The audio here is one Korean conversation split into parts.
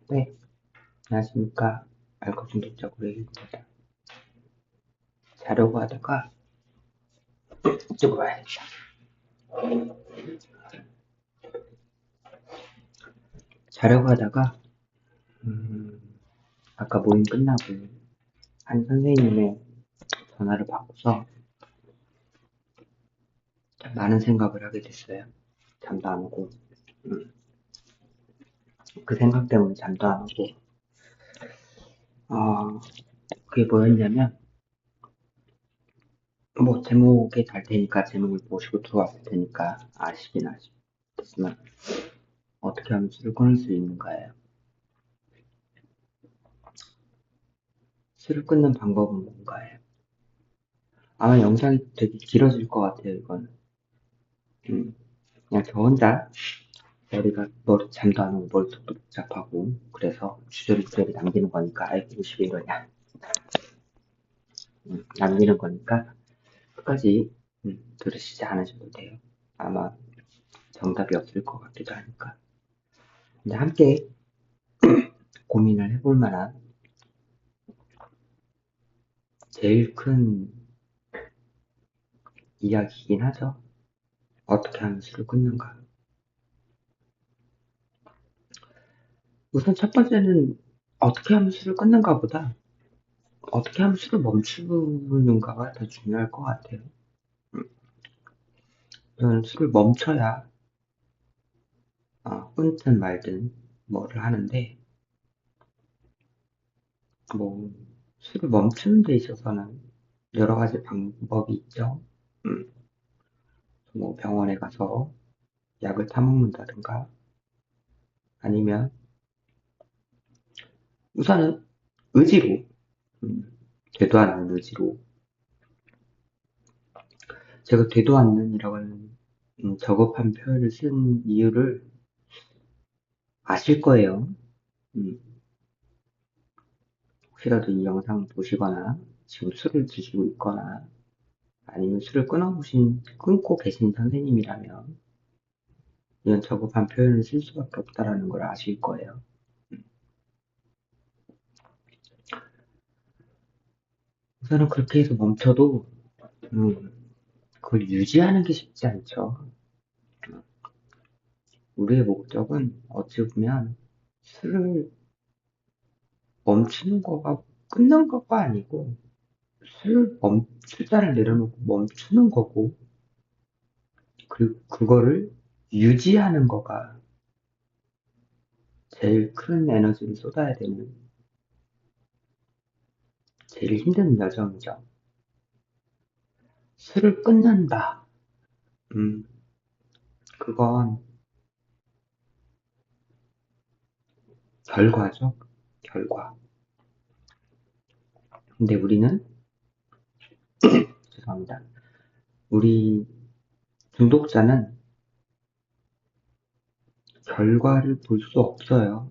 네, 안녕하십니까. 알코 중독자 고객입니다. 자려고 하다가, 이쪽으로 와야겠다. 자려고 하다가, 아까 모임 끝나고, 한 선생님의 전화를 받고서, 참 많은 생각을 하게 됐어요. 잠도 안 오고, 그 생각 때문에 잠도 안 오고, 그게 뭐였냐면, 뭐, 제목에 달 테니까, 제목을 보시고 들어왔을 테니까, 아시긴 아시겠지만, 어떻게 하면 술을 끊을 수 있는가예요. 술을 끊는 방법은 뭔가예요? 아마 영상이 되게 길어질 것 같아요, 이건. 그냥 저 혼자 머리 잠도 안 오고 머리속도 복잡하고 그래서 주저리주저리 남기는 거니까 아이고 왜 이러냐 남기는 거니까 끝까지 들으시지 않으셔도 돼요. 아마 정답이 없을 것 같기도 하니까. 근데 함께 고민을 해볼 만한 제일 큰 이야기이긴 하죠. 어떻게 하면 술을 끊는가. 우선 첫 번째는 어떻게 하면 술을 끊는가 보다 어떻게 하면 술을 멈추는가가 더 중요할 것 같아요. 저는 술을 멈춰야 끊든 말든 뭐를 하는데 뭐 술을 멈추는 데 있어서는 여러 가지 방법이 있죠. 음, 뭐 병원에 가서 약을 타먹는다든가 아니면 우선은 의지로 되도 않는 의지로 제가 되도 않는이라고 하는 저급한 표현을 쓴 이유를 아실 거예요. 음, 혹시라도 이 영상을 보시거나 지금 술을 드시고 있거나 아니면 술을 끊고 계신 선생님이라면 이런 저급한 표현을 쓸 수밖에 없다라는 걸 아실 거예요. 우선은 그렇게 해서 멈춰도 그걸 유지하는 게 쉽지 않죠. 우리의 목적은 어찌 보면 술을 멈추는 거가 끊는 거가 아니고 술자를 내려놓고 멈추는 거고 그리고 그거를 유지하는 거가 제일 큰 에너지를 쏟아야 되는 제일 힘든 여정이죠. 술을 끊는다. 음, 그건 결과죠. 결과. 근데 우리는 죄송합니다. 우리 중독자는 결과를 볼 수 없어요.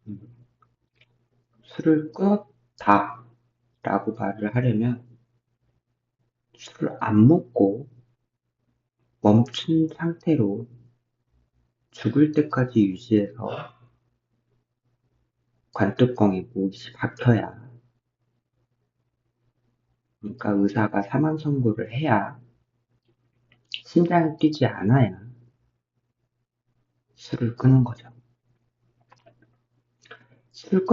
음, 술을 끊었다 라고 말을 하려면 술을 안 먹고 멈춘 상태로 죽을 때까지 유지해서 관뚜껑에 못이 박혀야 그러니까 의사가 사망 선고를 해야 심장이 뛰지 않아야 술을 끊은 거죠. 술을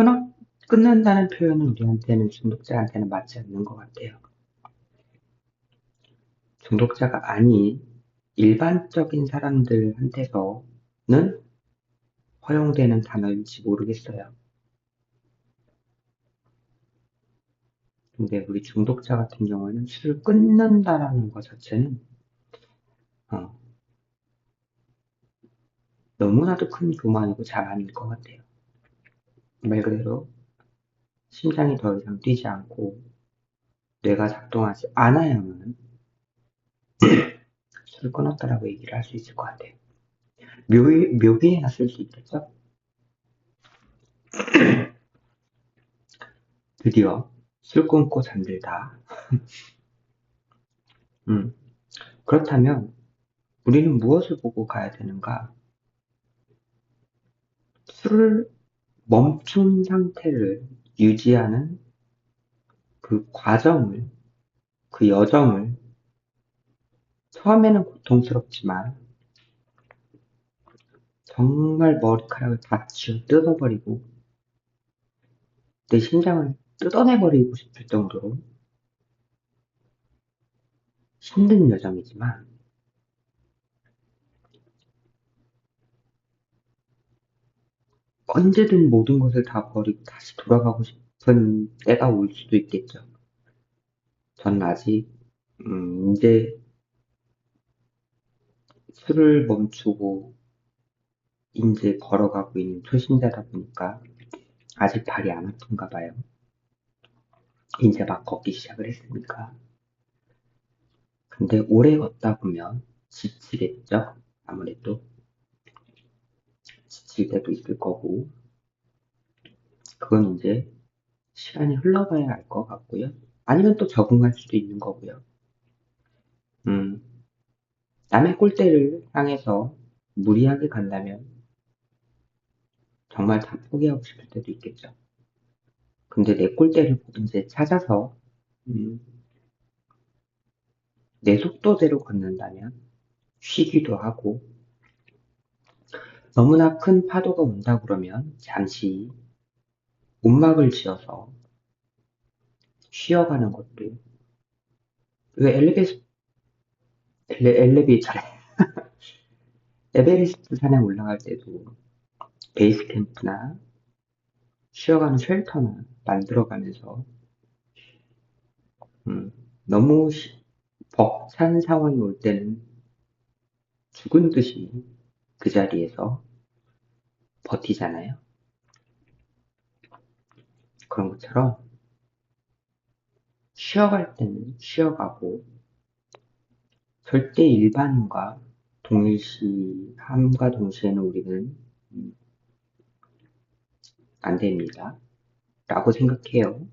끊는다는 표현은 우리한테는 중독자한테는 맞지 않는 것 같아요. 중독자가 아닌 일반적인 사람들한테서는 허용되는 단어일지 모르겠어요. 근데 우리 중독자 같은 경우에는 술을 끊는다라는 것 자체는 어, 너무나도 큰 교만이고 자만일 것 같아요. 말 그대로 심장이 더 이상 뛰지 않고 뇌가 작동하지 않아야만 술을 끊었다라고 얘기를 할 수 있을 것 같아요. 묘비에나 쓸 수 있겠죠? 드디어 술 끊고 잠들다. 음, 그렇다면 우리는 무엇을 보고 가야 되는가? 술을 멈춘 상태를 유지하는 그 과정을, 그 여정을 처음에는 고통스럽지만 정말 머리카락을 다 쥐어 뜯어버리고 내 심장을 뜯어내버리고 싶을 정도로 힘든 여정이지만 언제든 모든 것을 다 버리고 다시 돌아가고 싶은 때가 올 수도 있겠죠. 전 아직 이제 술을 멈추고 이제 걸어가고 있는 초심자다 보니까 아직 발이 안 아픈가 봐요. 이제 막 걷기 시작을 했으니까. 근데 오래 걷다 보면 지치겠죠? 아무래도 지칠 때도 있을 거고, 그건 이제 시간이 흘러가야 알 것 같고요. 아니면 또 적응할 수도 있는 거고요. 음, 남의 꼴대를 향해서 무리하게 간다면 정말 다 포기하고 싶을 때도 있겠죠. 근데 내 꼴대를 이제 찾아서 음, 내 속도대로 걷는다면 쉬기도 하고 너무나 큰 파도가 온다 그러면 잠시 움막을 지어서 쉬어가는 것도 왜 엘리베이터 에베레스트 산에 올라갈 때도 베이스 캠프나 쉬어가는 쉘터나 만들어가면서 음, 너무 벅찬 상황이 올 때는 죽은 듯이 그 자리에서 버티잖아요. 그런 것처럼 쉬어갈 때는 쉬어가고 절대 일반인과 동일시함과 동시에는 우리는 음, 안 됩니다. 라고 생각해요.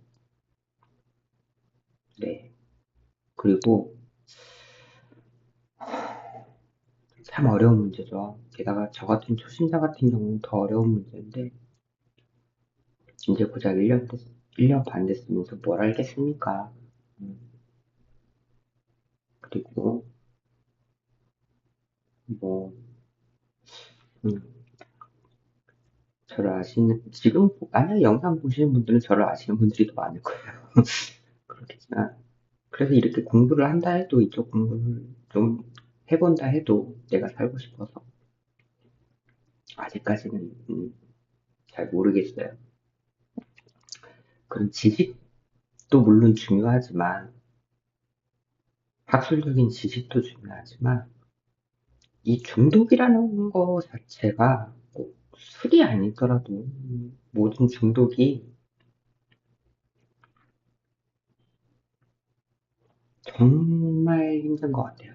네. 그리고 참 어려운 문제죠. 게다가 저 같은 초심자 같은 경우는 더 어려운 문제인데 이제 고작 1년 반 됐으면서 뭘 알겠습니까? 음, 그리고 뭐 음, 저를 아시는 지금 만약 영상 보시는 분들은 저를 아시는 분들이 더 많을 거예요. 그렇겠지만 그래서 이렇게 공부를 한다 해도 이쪽 공부를 좀 해본다 해도 내가 살고 싶어서 아직까지는 잘 모르겠어요. 그런 지식도 물론 중요하지만 학술적인 지식도 중요하지만 이 중독이라는 거 자체가 꼭 술이 아니더라도 모든 중독이 정말 힘든 것 같아요.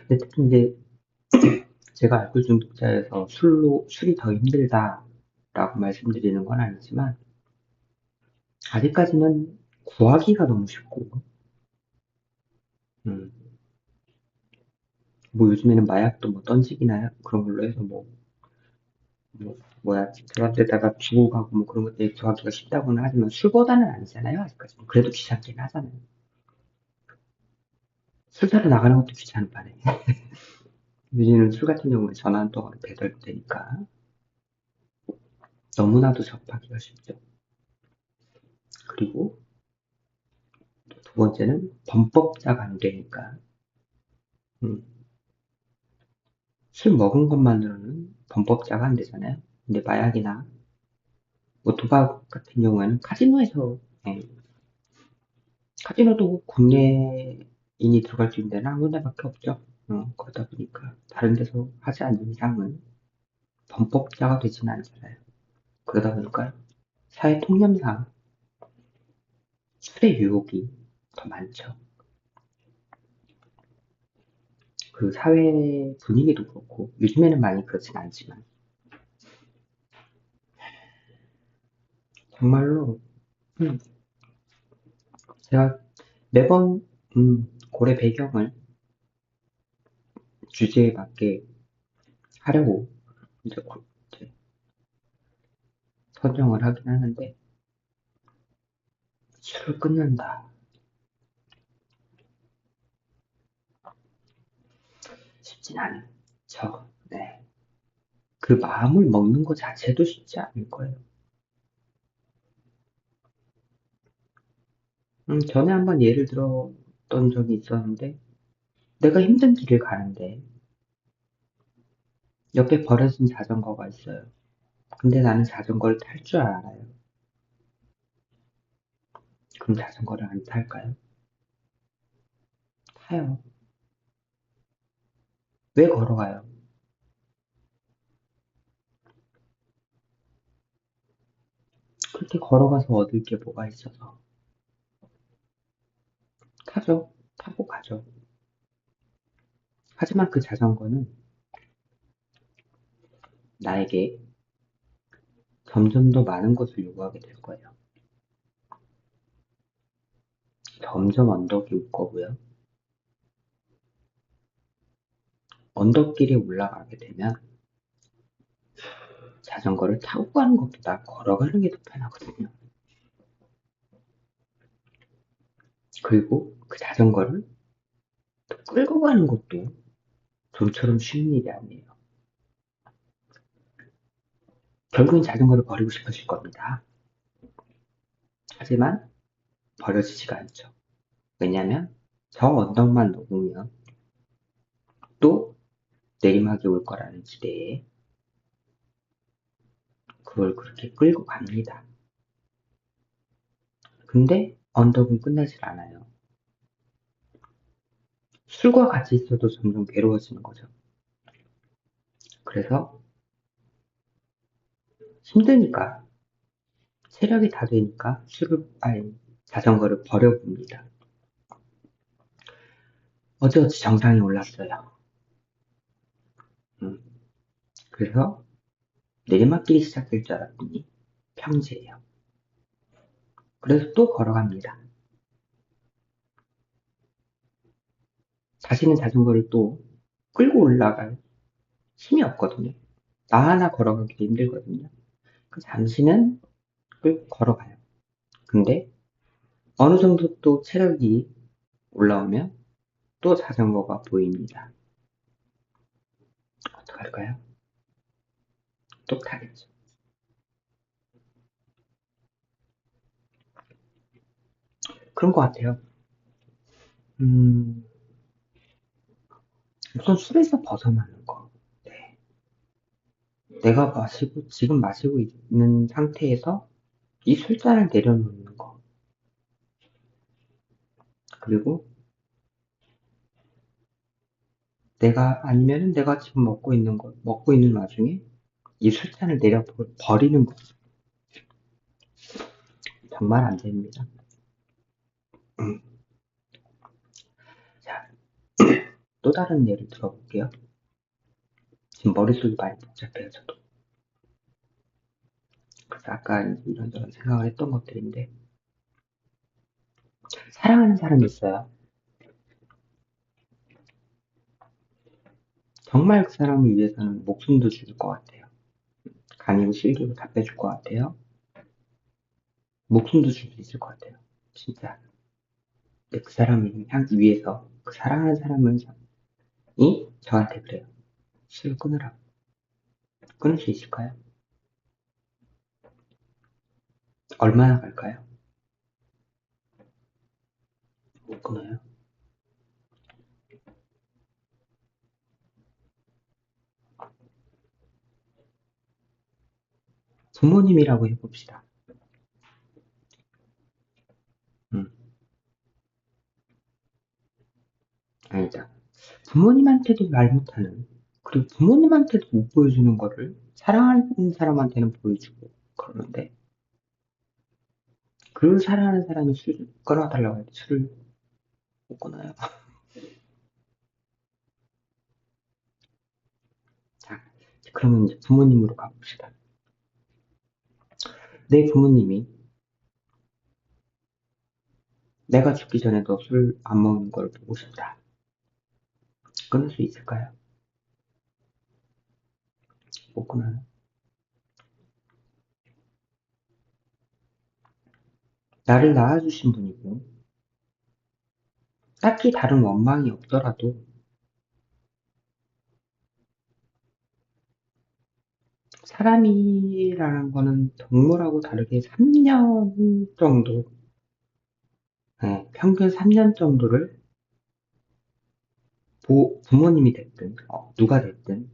근데 특히 이제 제가 알코올 중독자여서 술이 더 힘들다라고 말씀드리는 건 아니지만 아직까지는 구하기가 너무 쉽고 음, 뭐 요즘에는 마약도 뭐 던지기나 그런 걸로 해서 뭐야 저한테다가 주고 가고 뭐 그런 것들이 구하기가 쉽다고는 하지만 술보다는 아니잖아요 아직까지는 그래도 귀찮긴 하잖아요. 술 사러 나가는 것도 귀찮은 판에 요즘은 술 같은 경우는 전화 한 통화로 배달되니까 너무나도 접하기가 쉽죠. 그리고 두 번째는 범법자가 안 되니까 음, 술 먹은 것만으로는 범법자가 안 되잖아요. 근데 마약이나 뭐 도박 같은 경우에는 카지노에서 예, 카지노도 국내인이 들어갈 수 있는 데는 한 군데밖에 없죠. 그러다 보니까 다른 데서 하지 않는 이상은 범법자가 되지는 않잖아요. 그러다 보니까 사회 통념상 술의 유혹이 더 많죠. 그 사회 분위기도 그렇고 요즘에는 많이 그렇진 않지만 정말로, 음, 제가 매번, 고래 배경을 주제에 맞게 하려고 이제 선정을 하긴 하는데, 술을 끊는다. 쉽진 않죠. 네. 그 마음을 먹는 것 자체도 쉽지 않을 거예요. 전에 한번 예를 들었던 적이 있었는데, 내가 힘든 길을 가는데, 옆에 버려진 자전거가 있어요. 근데 나는 자전거를 탈 줄 알아요. 그럼 자전거를 안 탈까요? 타요. 왜 걸어가요? 그렇게 걸어가서 얻을 게 뭐가 있어서. 타죠. 타고 가죠. 하지만 그 자전거는 나에게 점점 더 많은 것을 요구하게 될 거예요. 점점 언덕이 올 거고요. 언덕길에 올라가게 되면 자전거를 타고 가는 것보다 걸어가는 게 더 편하거든요. 그리고 그 자전거를 끌고 가는 것도 좀처럼 쉬운 일이 아니에요. 결국엔 자전거를 버리고 싶으실 겁니다. 하지만 버려지지가 않죠. 왜냐하면 저 언덕만 넘으면 또 내리막이 올 거라는 기대에 그걸 그렇게 끌고 갑니다. 근데 언덕은 끝나질 않아요. 술과 같이 있어도 점점 괴로워지는 거죠. 그래서 힘드니까 체력이 다 되니까 자전거를 버려봅니다. 어찌어찌 정상에 올랐어요. 음, 그래서 내리막길이 시작될 줄 알았더니 평지예요. 그래서 또 걸어갑니다. 다시는 자전거를 또 끌고 올라갈 힘이 없거든요. 나 하나 걸어가기도 힘들거든요. 그 잠시는 끌고 걸어가요. 근데 어느 정도 또 체력이 올라오면 또 자전거가 보입니다. 어떡할까요? 또 타겠죠. 그런 것 같아요. 음, 우선 술에서 벗어나는 거. 네. 지금 마시고 있는 상태에서 이 술잔을 내려놓는 거. 그리고 아니면은 내가 지금 먹고 있는 와중에 이 술잔을 버리는 거. 정말 안 됩니다. 음. 자, 또 다른 예를 들어볼게요. 지금 머릿속이 많이 복잡해요, 저도. 그래서 아까 이런저런 생각을 했던 것들인데, 사랑하는 사람이 있어요. 정말 그 사람을 위해서는 목숨도 줄 것 같아요. 간이고 실기고 다 빼줄 것 같아요. 목숨도 줄 수 있을 것 같아요. 진짜. 근데 그 사람을 위해서, 그 사랑하는 사람이 저한테 그래요. 술 끊으라고. 끊을 수 있을까요? 얼마나 갈까요? 못 끊어요. 부모님이라고 해봅시다. 음, 아니다. 부모님한테도 말 못하는, 그리고 부모님한테도 못 보여주는 거를 사랑하는 사람한테는 보여주고 그러는데, 그 사랑하는 사람이 술 끊어달라고 해도 술을 못 끊어요. 자, 그러면 이제 부모님으로 가봅시다. 내 부모님이 내가 죽기 전에도 술 안 먹는 걸 보고 싶다. 끊을 수 있을까요? 못 끊어요. 나를 낳아주신 분이고, 딱히 다른 원망이 없더라도, 사람이라는 거는 동물하고 다르게 3년 정도, 평균 3년 정도를 부모님이 됐든, 누가 됐든,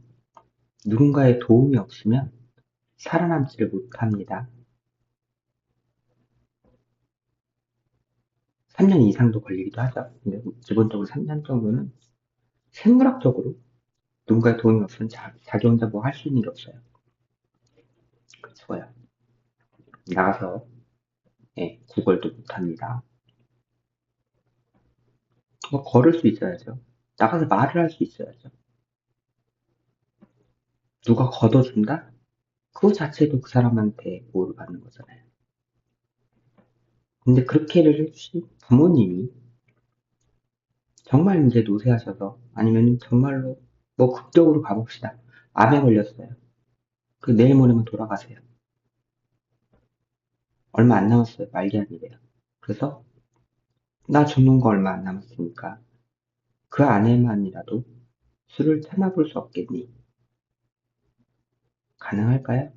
누군가의 도움이 없으면 살아남지를 못합니다. 3년 이상도 걸리기도 하죠. 근데 기본적으로 3년 정도는 생물학적으로 누군가의 도움이 없으면 자기 혼자 뭐 할 수 있는 게 없어요. 죽어요. 나가서 구걸도 못합니다. 뭐 걸을 수 있어야죠. 나가서 말을 할 수 있어야죠. 누가 걷어준다? 그거 자체도 그 사람한테 보호를 받는 거잖아요. 근데 그렇게를 해주신 부모님이 정말 이제 노쇠하셔서 아니면 정말로 뭐 극적으로 가봅시다. 암에 걸렸어요. 그 내일 모레면 돌아가세요. 얼마 안 남았어요. 말기 아니래요. 그래서 나 죽는 거 얼마 안 남았으니까 그 안에만이라도 술을 참아볼 수 없겠니? 가능할까요?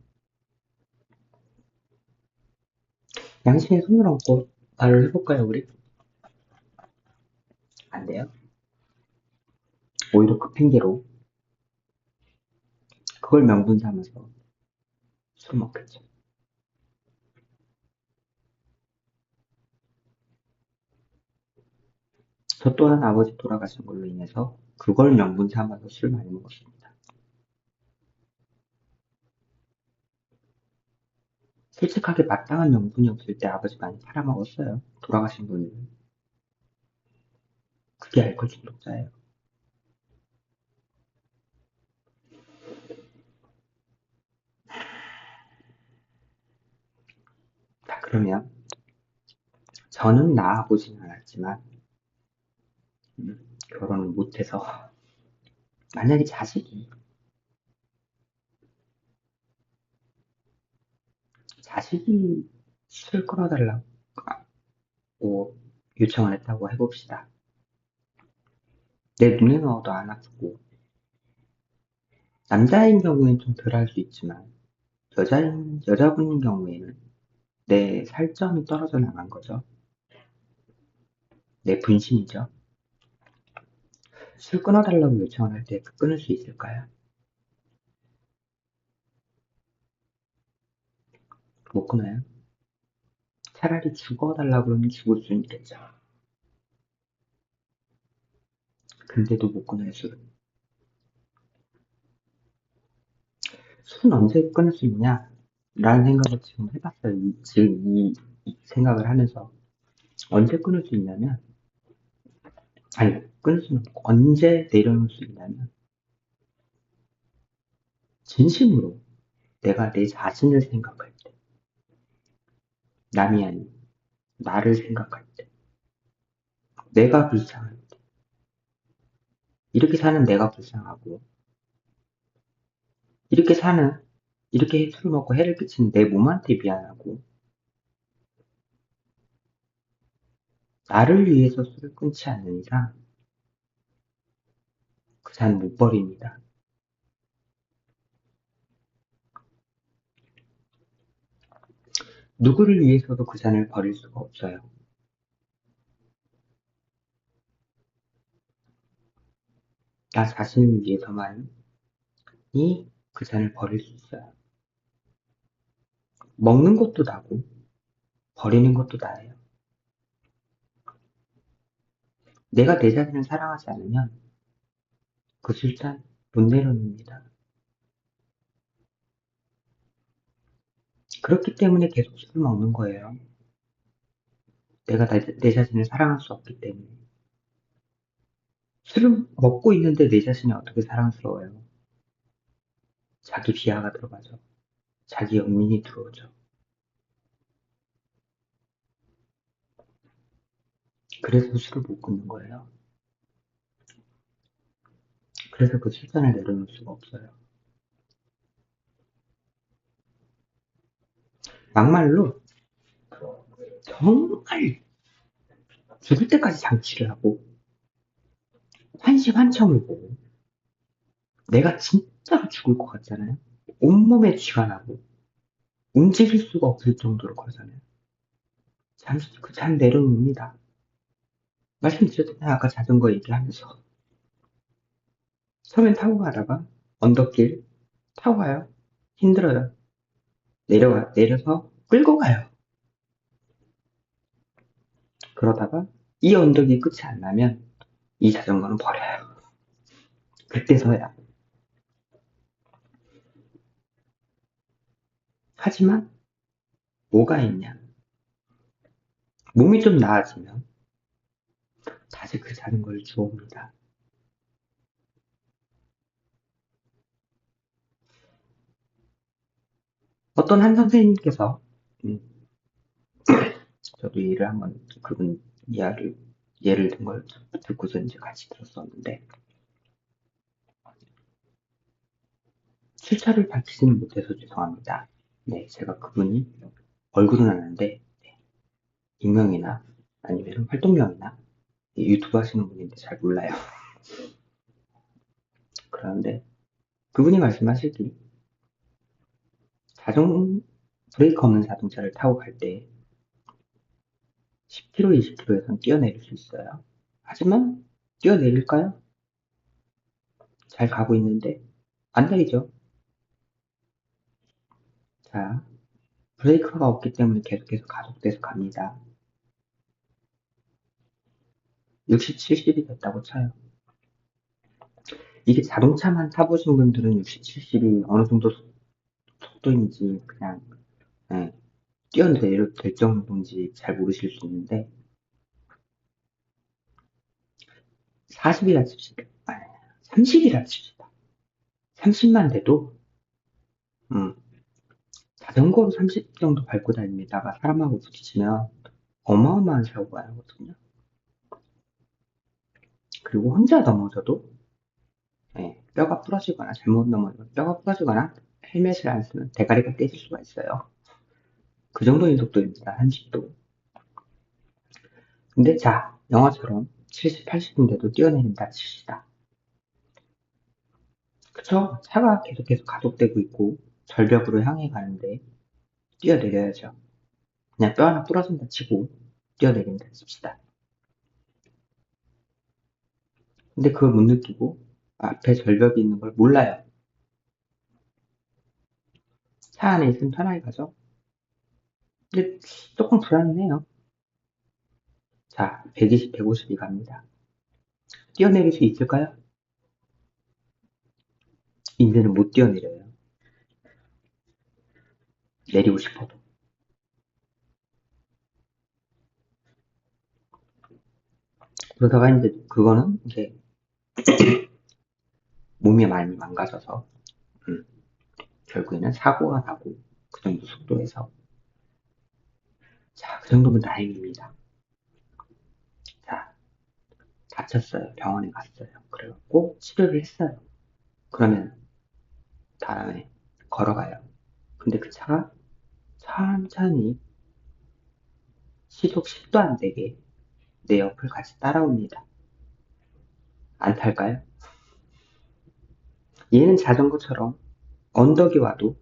양심에 손을 얹고 말을 해볼까요, 우리? 안 돼요. 오히려 그 핑계로 그걸 명분 삼아서 술 먹겠죠. 저 또한 아버지 돌아가신 걸로 인해서 그걸 명분 삼아서 술 많이 먹었습니다. 솔직하게 마땅한 명분이 없을 때 아버지 많이 팔아먹었어요. 돌아가신 분은. 그게 알코올 중독자예요. 자, 그러면 저는 낳아보진 않았지만 결혼을 못해서 만약에 자식이 술 끊어달라고 요청을 했다고 해봅시다. 내 눈에 넣어도 안 아프고 남자인 경우엔 좀 덜 할 수 있지만 여자분인 경우에는 내 살점이 떨어져 나간 거죠. 내 분신이죠. 술 끊어달라고 요청을 할 때 끊을 수 있을까요? 못 끊어요. 차라리 죽어달라고 그러면 죽을 수 있겠죠. 근데도 못 끊어요, 술은. 술은 언제 끊을 수 있냐? 라는 생각을 지금 해봤어요. 지금 이 생각을 하면서. 언제 끊을 수 있냐면, 아니, 끊을 수는 없고, 언제 내려놓을 수 있냐면, 진심으로 내가 내 자신을 생각할 때, 남이 아닌, 나를 생각할 때, 내가 불쌍할 때, 이렇게 사는 내가 불쌍하고, 이렇게 사는, 이렇게 술을 먹고 해를 끼치는 내 몸한테 미안하고, 나를 위해서 술을 끊지 않는 이상, 그 잔 못 버립니다. 누구를 위해서도 그 잔을 버릴 수가 없어요. 나 자신을 위해서만이 그 잔을 버릴 수 있어요. 먹는 것도 나고, 버리는 것도 나예요. 내가 내 자신을 사랑하지 않으면 그 술잔 못 내려놓습니다. 그렇기 때문에 계속 술을 먹는 거예요. 내가 내 자신을 사랑할 수 없기 때문에. 술을 먹고 있는데 내 자신이 어떻게 사랑스러워요? 자기 비하가 들어가죠. 자기 연민이 들어오죠. 그래서 술을 못 끊는 거예요. 그래서 그 술잔을 내려놓을 수가 없어요. 막말로 정말 죽을 때까지 장치를 하고 환시환청을 보고 내가 진짜로 죽을 것 같잖아요. 온몸에 쥐가 나고 움직일 수가 없을 정도로 그러잖아요. 잠시 그 잔 내려놓습니다. 말씀드렸잖아요. 아까 자전거 얘기하면서. 처음엔 타고 가다가 언덕길 타고 가요. 힘들어요. 내려서 끌고 가요. 그러다가 이 언덕이 끝이 안 나면 이 자전거는 버려요. 그때서야. 하지만 뭐가 있냐. 몸이 좀 나아지면 다시 그 자전거를 주워옵니다. 어떤 한 선생님께서 음, 저도 일을 한번 그분 예를 든 걸 듣고서 이제 같이 들었었는데 출처를 밝히지는 못해서 죄송합니다. 네, 제가 그분이 얼굴은 아는데 익명이나 아니면 활동명이나 유튜브 하시는 분인데 잘 몰라요. 그런데 그분이 말씀하시길 자동 브레이크 없는 자동차를 타고 갈 때 10km, 20km에선 뛰어내릴 수 있어요. 하지만 뛰어내릴까요? 잘 가고 있는데 안 내리죠. 자, 브레이크가 없기 때문에 계속해서 가속돼서 갑니다. 60, 70이 됐다고 쳐요. 이게 자동차만 타보신 분들은 60, 70이 어느 정도 속도인지 그냥 예, 뛰어내려도 될 정도인지 잘 모르실 수 있는데 40이라 칩시다. 아니, 30이라 칩시다. 30만 돼도 음, 자전거로 30 정도 밟고 다니다가 사람하고 부딪히면 어마어마한 사고가 나거든요. 그리고 혼자 넘어져도 예, 뼈가 부러지거나 잘못 넘어져서 뼈가 부러지거나 헬멧을 안 쓰면 대가리가 깨질 수가 있어요. 그 정도의 속도입니다. 30도. 근데 자, 영화처럼 70, 80인데도 뛰어내린다 칩시다. 그쵸? 차가 계속해서 가속되고 있고 절벽으로 향해 가는데 뛰어내려야죠. 그냥 뼈 하나 부러진다 치고 뛰어내린다 칩시다. 근데 그걸 못 느끼고 앞에 절벽이 있는 걸 몰라요. 차 안에 있으면 편하게 가죠. 근데 조금 불안해요. 자, 120, 150이 갑니다. 뛰어내릴 수 있을까요? 이제는 못 뛰어내려요. 내리고 싶어도. 그러다가 이제 그거는 이제 몸이 많이 망가져서 음, 결국에는 사고가 나고 그 정도 속도에서 자, 그 정도면 다행입니다. 자, 다쳤어요. 병원에 갔어요. 그래갖고 치료를 했어요. 그러면 다음에 걸어가요. 근데 그 차가 천천히 시속 10도 안 되게 내 옆을 같이 따라옵니다. 안 탈까요? 얘는 자전거처럼 언덕이 와도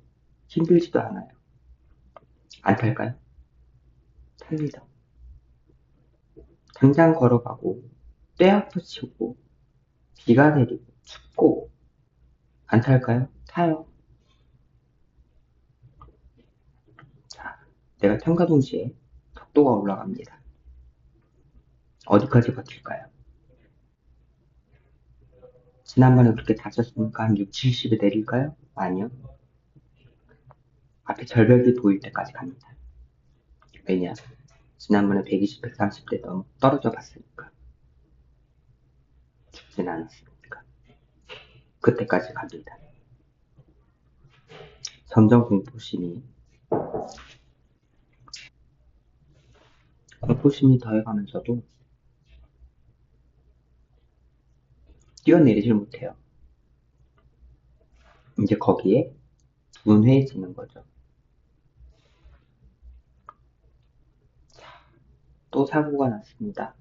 힘들지도 않아요. 안 탈까요? 탑니다. 당장 걸어가고 떼 아프치고 비가 내리고 춥고 안 탈까요? 타요. 자, 내가 탐과 동시에 속도가 올라갑니다. 어디까지 버틸까요? 지난번에 그렇게 다쳤으니까 한 6, 70에 내릴까요? 아니요. 앞에 절벽이 보일 때까지 갑니다. 왜냐? 지난번에 120, 130대 너무 떨어져 봤으니까. 죽진 않았으니까. 그때까지 갑니다. 점점 공포심이 더해가면서도 뛰어내리질 못해요. 이제 거기에 둔해지는 거죠. 또 사고가 났습니다.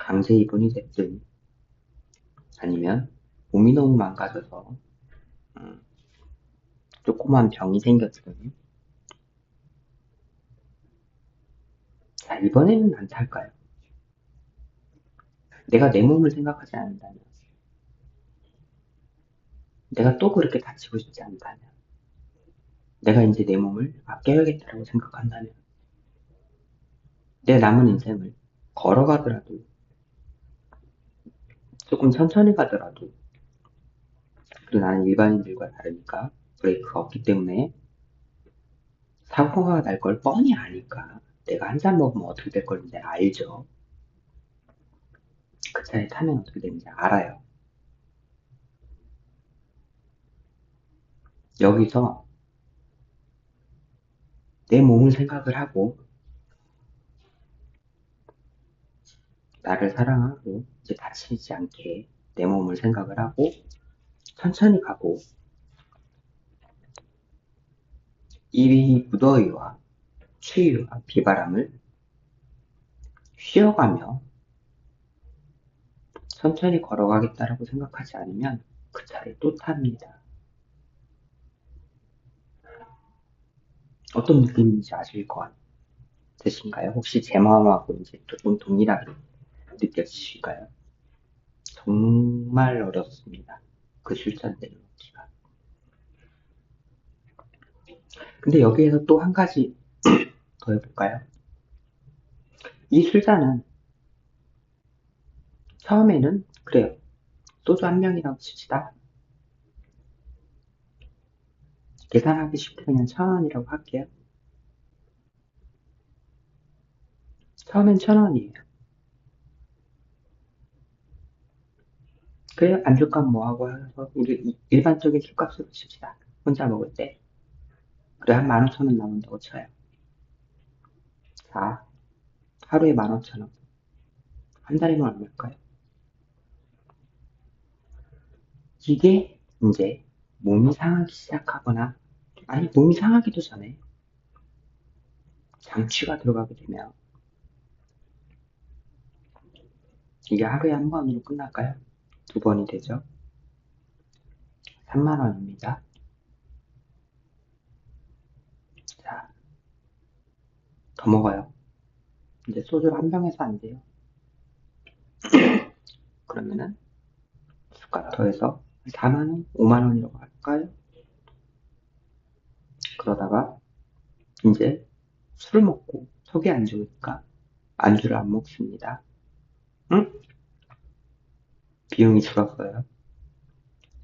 강제 입원이 됐든 아니면 몸이 너무 망가져서 조그만 병이 생겼든 자, 이번에는 안 탈까요? 내가 내 몸을 생각하지 않는다면, 내가 또 그렇게 다치고 싶지 않다면, 내가 이제 내 몸을 아껴야겠다라고 생각한다면, 내 남은 인생을 걸어가더라도, 조금 천천히 가더라도, 그리고 나는 일반인들과 다르니까 브레이크가 없기 때문에 사고가 날 걸 뻔히 아니까 내가 한 잔 먹으면 어떻게 될 건지 알죠. 그 차에 타면 어떻게 되는지 알아요. 여기서 내 몸을 생각을 하고 나를 사랑하고 이제 다치지 않게 내 몸을 생각을 하고 천천히 가고 이 무더위와 추위와 비바람을 쉬어가며 천천히 걸어가겠다라고 생각하지 않으면 그 차를 또 탑니다. 어떤 느낌인지 아실 것 같으신가요? 혹시 제 마음하고 이제 조금 동일하게 느껴지실까요? 정말 어렵습니다. 그 술잔대를 놓기가. 근데 여기에서 또 한 가지 더 해볼까요? 이 술잔은 처음에는 그래요. 소주 한 병이라고 칩시다. 계산하기 쉽게 그냥 1,000원이라고 할게요. 처음엔 1,000원이에요. 그래요? 안주값 뭐하고 해서 우리 일반적인 술값으로 칩시다. 혼자 먹을 때. 그래 한 15,000원 나온다고 쳐요. 자, 하루에 15,000원. 한 달이면 얼마일까요? 이게 이제 몸이 상하기 시작하거나 아니 몸이 상하기도 전에 장취가 들어가게 되면 이게 하루에 한 번으로 끝날까요? 두 번이 되죠. 3만 원입니다. 자, 더 먹어요. 이제 소주를 한 병에서 안 돼요. 그러면은 술값 더해서 4만 원, 5만 원이라고 할까요? 그러다가 이제 술을 먹고 속이 안 좋으니까 안주를 안 먹습니다. 응? 비용이 줄었어요.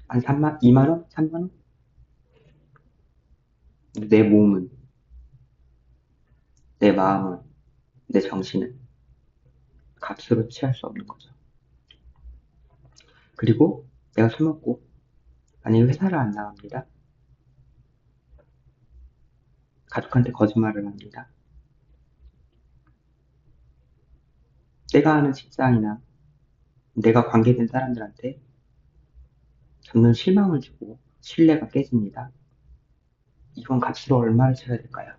한 3만, 2만 원, 3만 원? 내 몸은, 내 마음은, 내 정신은 값으로 취할 수 없는 거죠. 그리고 내가 술 먹고 만약에 회사를 안 나갑니다. 가족한테 거짓말을 합니다. 내가 아는 직장이나 내가 관계된 사람들한테 저는 실망을 주고 신뢰가 깨집니다. 이건 값으로 얼마를 쳐야 될까요?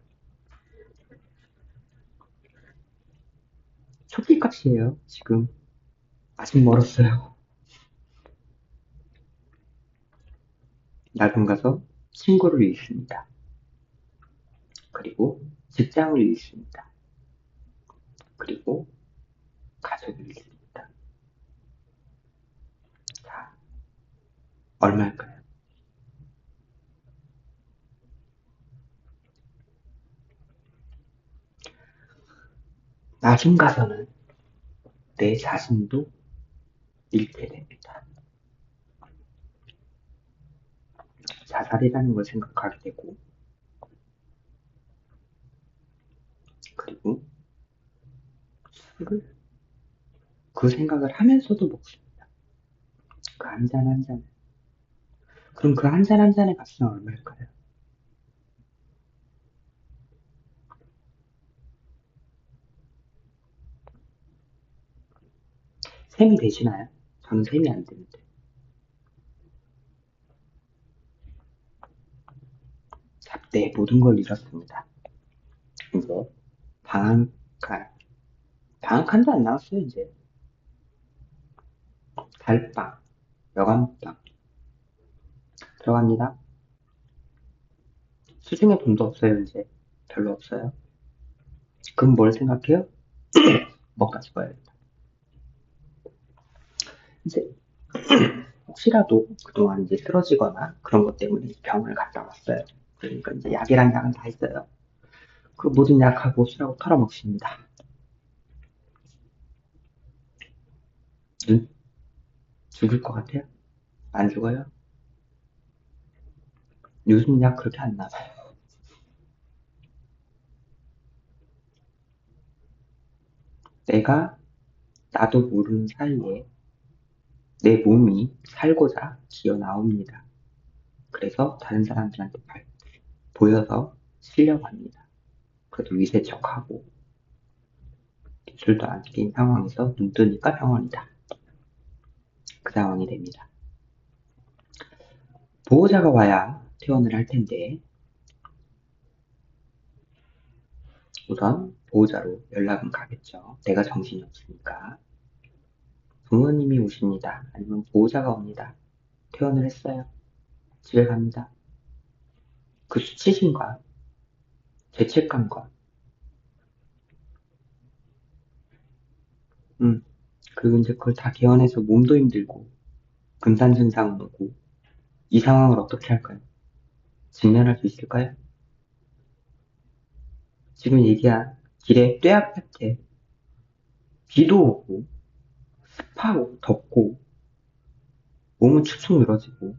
초기 값이에요, 지금. 아직 멀었어요. 나중 가서 친구를 잃습니다. 그리고 직장을 잃습니다. 그리고 가족을 잃습니다. 자, 얼마일까요? 나중 가서는 내 자신도 잃게 됩니다. 자살이라는 걸 생각하게 되고, 그리고 술을 그 생각을 하면서도 먹습니다. 그 한 잔 한 잔. 그럼 그 한 잔 한 잔의 값은 얼마일까요? 셈이 되시나요? 저는 셈이 안 되는데. 잡대에 모든 걸 잃었습니다. 이제 방학한, 방학한도 안 나왔어요, 이제. 달방, 여관방 들어갑니다. 수중에 돈도 없어요, 이제. 별로 없어요. 그럼 뭘 생각해요? 먹다 죽어야겠다. 이제 혹시라도 그동안 이제 쓰러지거나 그런 것 때문에 병원을 갔다 왔어요. 그러니까 이제 약이랑 약은 다 있어요. 그 모든 약하고 술하고 털어먹습니다. 눈 죽을 것 같아요? 안 죽어요? 요즘 약 그렇게 안 나와요. 내가 나도 모르는 사이에 내 몸이 살고자 기어 나옵니다. 그래서 다른 사람들한테 보여서 쉬려고 합니다. 그래도 위세척하고 기술도 안 낀 상황에서 눈 뜨니까 병원이다. 그 상황이 됩니다. 보호자가 와야 퇴원을 할 텐데 우선 보호자로 연락은 가겠죠. 내가 정신이 없으니까. 부모님이 오십니다. 아니면 보호자가 옵니다. 퇴원을 했어요. 집에 갑니다. 그 수치심과 죄책감과 그리고 이제 그걸 다 개헌해서 몸도 힘들고 금산 증상은 오고 이 상황을 어떻게 할까요? 직면할 수 있을까요? 지금 얘기한 길에 떼약볕에 비도 오고 습하고 덥고 몸은 축축 늘어지고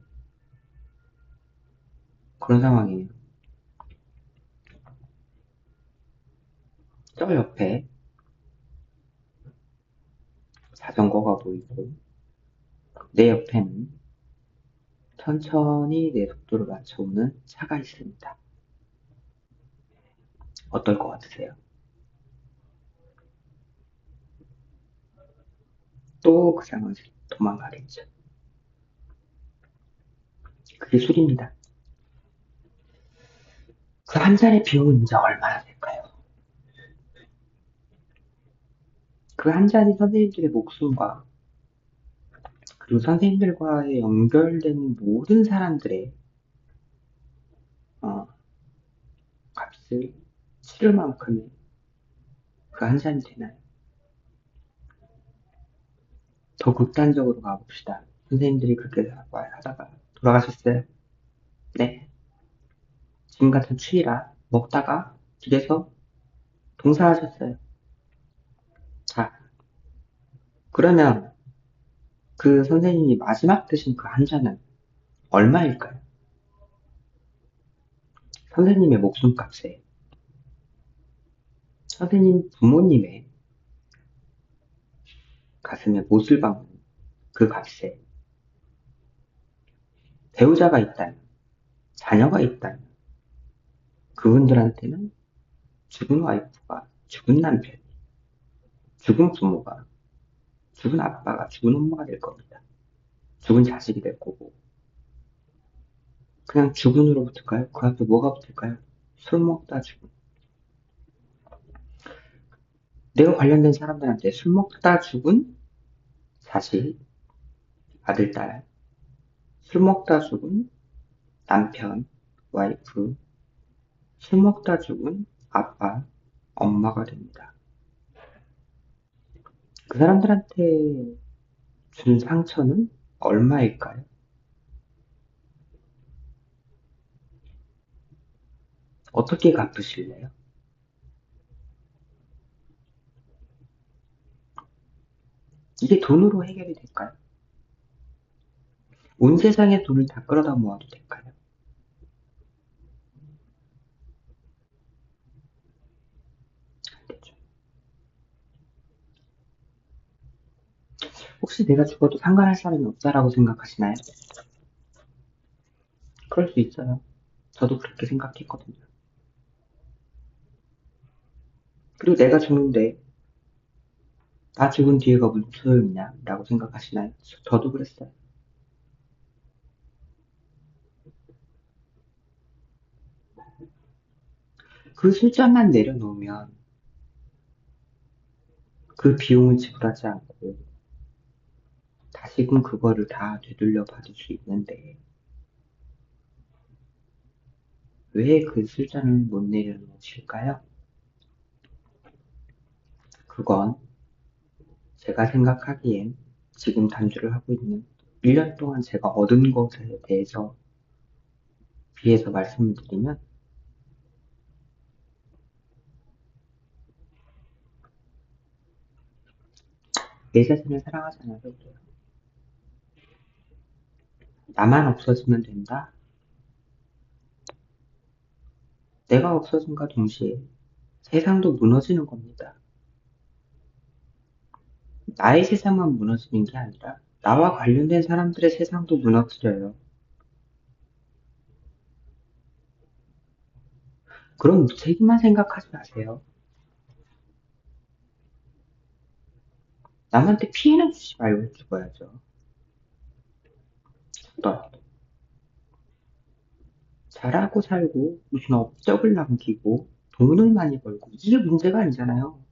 그런 상황이에요. 저 옆에 자전거가 보이고 내 옆에는 천천히 내 속도를 맞춰오는 차가 있습니다. 어떨 것 같으세요? 또 그 상황에서 도망가겠죠. 그게 술입니다. 그 한 잔의 비용은 이제 얼마나 될까요? 그 한 잔이 선생님들의 목숨과 그리고 선생님들과의 연결된 모든 사람들의 어, 값을 치를 만큼의 그 한 잔이 되나요? 더 극단적으로 가봅시다. 선생님들이 그렇게 하다가 돌아가셨어요. 네. 지금 같은 추위라 먹다가 길에서 동사하셨어요. 자, 그러면 그 선생님이 마지막 드신 그 한 잔은 얼마일까요? 선생님의 목숨값에, 선생님 부모님의 가슴에 못을 박는 그 값에, 배우자가 있다면, 자녀가 있다면, 그분들한테는 죽은 와이프가, 죽은 남편이, 죽은 부모가, 죽은 아빠가, 죽은 엄마가 될 겁니다. 죽은 자식이 될 거고, 그냥 죽은으로 붙을까요? 그 앞에 뭐가 붙을까요? 술 먹다 죽은. 내가 관련된 사람들한테 술 먹다 죽은 자식, 아들, 딸, 술 먹다 죽은 남편, 와이프, 술 먹다 죽은 아빠, 엄마가 됩니다. 그 사람들한테 준 상처는 얼마일까요? 어떻게 갚으실래요? 이게 돈으로 해결이 될까요? 온 세상의 돈을 다 끌어다 모아도 될까요? 안 되죠. 혹시 내가 죽어도 상관할 사람이 없다라고 생각하시나요? 그럴 수 있어요. 저도 그렇게 생각했거든요. 그리고 내가 죽는데 나 죽은 뒤에가 무슨 소용이냐? 라고 생각하시나요? 저도 그랬어요. 그 술잔만 내려놓으면 그 비용을 지불하지 않고 다시금 그거를 다 되돌려 받을 수 있는데 왜 그 술잔을 못 내려놓으실까요? 그건 제가 생각하기엔 지금 단주를 하고 있는 1년 동안 제가 얻은 것에 대해서 비해서 말씀을 드리면 내 자신을 사랑하지 않아도 돼요. 나만 없어지면 된다? 내가 없어짐과 동시에 세상도 무너지는 겁니다. 나의 세상만 무너지는 게 아니라 나와 관련된 사람들의 세상도 무너뜨려요. 그런 무책임한 생각하지 마세요. 남한테 피해는 주지 말고 죽어야죠. 죽더라도. 잘하고 살고 무슨 업적을 남기고 돈을 많이 벌고 이게 문제가 아니잖아요.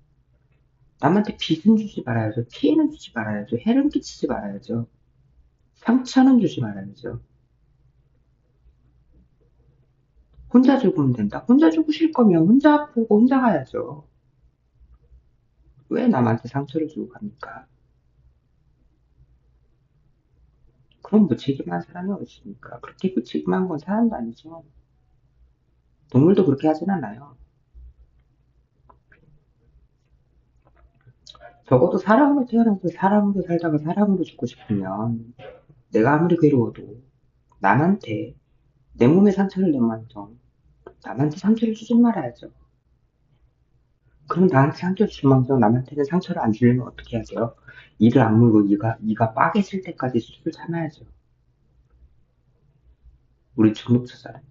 남한테 빚은 주지 말아야죠. 피해는 주지 말아야죠. 해를 끼치지 말아야죠. 상처는 주지 말아야죠. 혼자 죽으면 된다. 혼자 죽으실 거면 혼자 아프고 혼자 가야죠. 왜 남한테 상처를 주고 갑니까? 그런 무책임한 사람이 어디 있습니까? 그렇게 무책임한 건 사람도 아니죠. 동물도 그렇게 하진 않아요. 적어도 사람으로 태어나서 사람으로 살다가 사람으로 죽고 싶으면 내가 아무리 괴로워도 남한테 내 몸에 상처를 내면서 남한테 상처를 주지 말아야죠. 그럼 나한테 상처를 주면서 남한테는 상처를 안 주려면 어떻게 하세요? 이를 악물고 이가 빠개질 때까지 술을 참아야죠. 우리 중독자잖아요.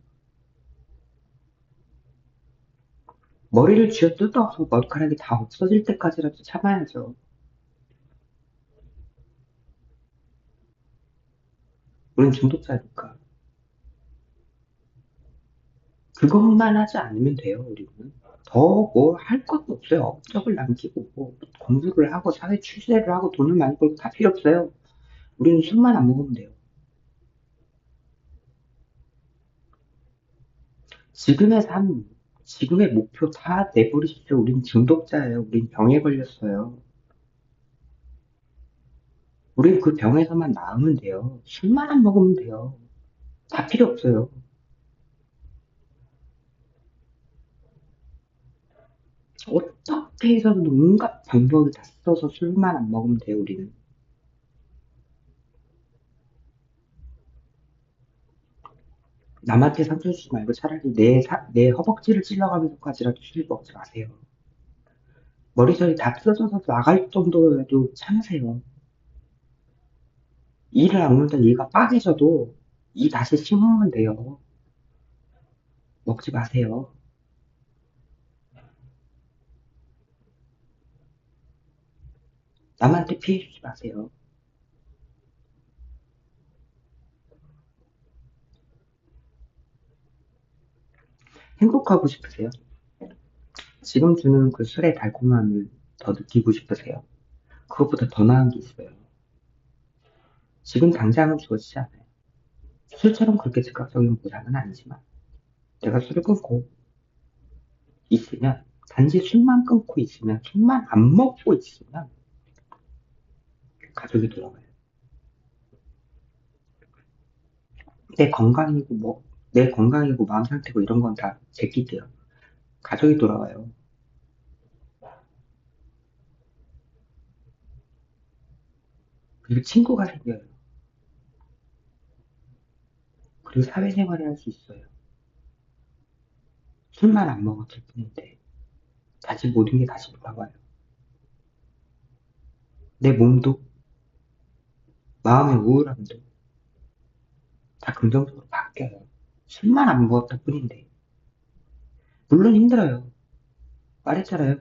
머리를 쥐어 뜯어서 머리카락이 다 없어질 때까지라도 참아야죠. 우린 중독자니까. 그것만 하지 않으면 돼요, 우리는. 더 뭐 할 것도 없어요. 업적을 남기고, 뭐 공부를 하고, 사회 출세를 하고, 돈을 많이 벌고 다 필요 없어요. 우리는 술만 안 먹으면 돼요. 지금의 삶, 지금의 목표 다 내버리십시오. 우린 중독자예요. 우린 병에 걸렸어요. 우린 그 병에서만 나으면 돼요. 술만 안 먹으면 돼요. 다 필요 없어요. 어떻게 해서든 온갖 방법을 다 써서 술만 안 먹으면 돼요, 우리는. 남한테 상처 주지 말고 차라리 내 허벅지를 찔러가면서까지라도 술 먹지 마세요. 머리털이 다 뜯어져서 나갈 정도라도 참으세요. 이를 악물다 이가 빠개져도 이 다시 심으면 돼요. 먹지 마세요. 남한테 피해 주지 마세요. 행복하고 싶으세요? 지금 주는 그 술의 달콤함을 더 느끼고 싶으세요? 그것보다 더 나은 게 있어요. 지금 당장은 주어지지 않아요. 술처럼 그렇게 즉각적인 보상은 아니지만 내가 술을 끊고 있으면 단지 술만 끊고 있으면 술만 안 먹고 있으면 가족이 돌아와요. 내 건강이고 뭐 내 건강이고 마음 상태고 이런 건 다 제끼게요. 가족이 돌아와요. 그리고 친구가 생겨요. 그리고 사회생활을 할 수 있어요. 술만 안 먹었을 뿐인데 다시 모든 게 다시 돌아와요. 내 몸도 마음의 우울함도 다 긍정적으로 바뀌어요. 술만 안 먹었을 뿐인데 물론 힘들어요. 말했잖아요.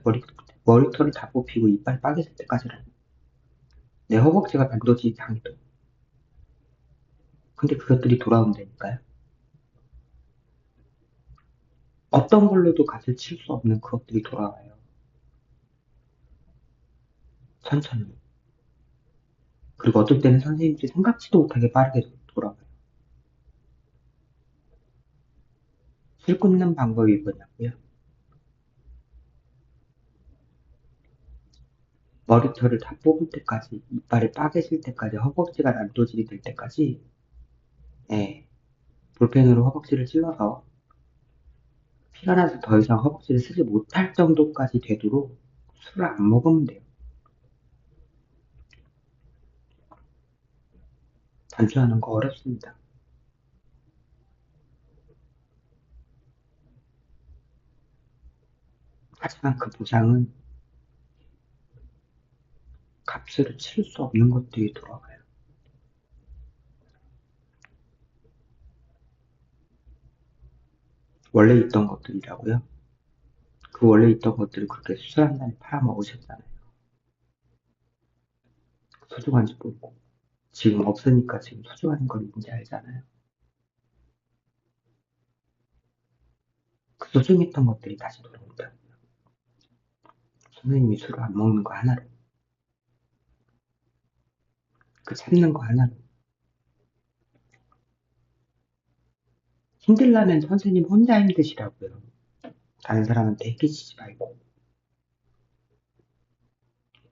머리털이 다 뽑히고 이빨 빠졌을 때까지는. 내 허벅지가 단도직입 당해도. 근데 그것들이 돌아온다니까요. 어떤 걸로도 값을 칠 수 없는 그것들이 돌아와요. 천천히. 그리고 어떨 때는 선생님들이 생각지도 못하게 빠르게 돌아와요. 술 끊는 방법이 뭐냐고요? 머리털을 다 뽑을 때까지, 이빨이 빠개질 때까지, 허벅지가 난도질이 될 때까지, 예, 볼펜으로 허벅지를 찔러서 피가 나서 더 이상 허벅지를 쓰지 못할 정도까지 되도록 술을 안 먹으면 돼요. 단추하는 거 어렵습니다. 하지만 그 보상은 값으로 치를 수 없는 것들이 돌아와요. 원래 있던 것들이라고요? 그 원래 있던 것들을 그렇게 수술한 다음에 팔아먹으셨잖아요. 소중한지 모르고. 지금 없으니까 지금 소중한 걸 뭔지 알잖아요. 그 소중했던 것들이 다시 돌아온다. 선생님이 술을 안 먹는 거 하나로, 그 참는 거 하나로. 힘들라면 선생님 혼자 힘드시라고요. 다른 사람한테 끼치지 말고.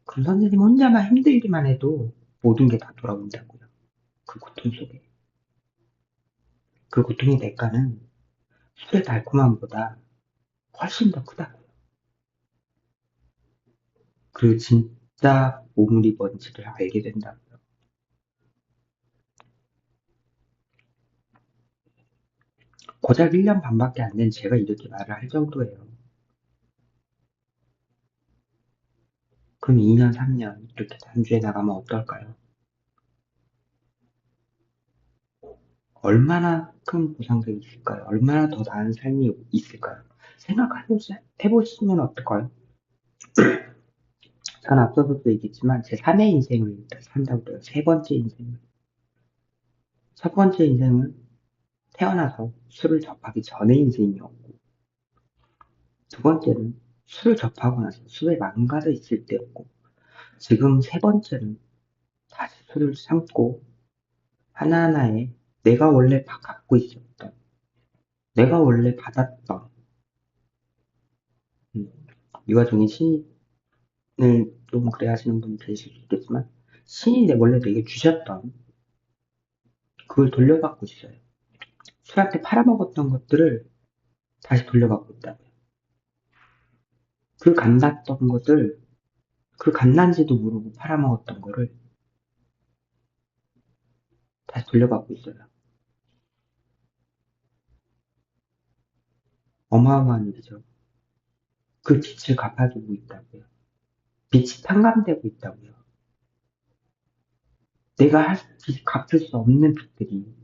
그럼 선생님 혼자만 힘들기만 해도 모든 게 다 돌아온다고요. 그 고통 속에. 그 고통의 대가는 술의 달콤함보다 훨씬 더 크다고요. 그 진짜 보물이 뭔지를 알게 된다고요. 고작 1년 반밖에 안 된 제가 이렇게 말을 할 정도예요. 그럼 2년, 3년 이렇게 단주해 나가면 어떨까요? 얼마나 큰 보상들이 있을까요? 얼마나 더 나은 삶이 있을까요? 해보시면 어떨까요? 전 앞서서도 얘기했지만 제 3의 인생을 산다고 그래요. 세 번째 인생을. 첫 번째 인생은 태어나서 술을 접하기 전의 인생이었고, 두 번째는 술을 접하고 나서 술에 망가져 있을 때였고, 지금 세 번째는 다시 술을 참고 하나하나에 내가 원래 갖고 있었던, 내가 원래 받았던, 음, 이 와중에 신을 좀 그래 하시는 분이 계실 수 있겠지만, 신이 원래 내게 주셨던, 그걸 돌려받고 있어요. 술한테 팔아먹었던 것들을 다시 돌려받고 있다고요. 그 갓났던 것들, 그 갓난지도 모르고 팔아먹었던 거를 다시 돌려받고 있어요. 어마어마한 일이죠. 그 빚을 갚아주고 있다고요. 빚이 탕감되고 있다고요. 내가 갚을 수 없는 빚들이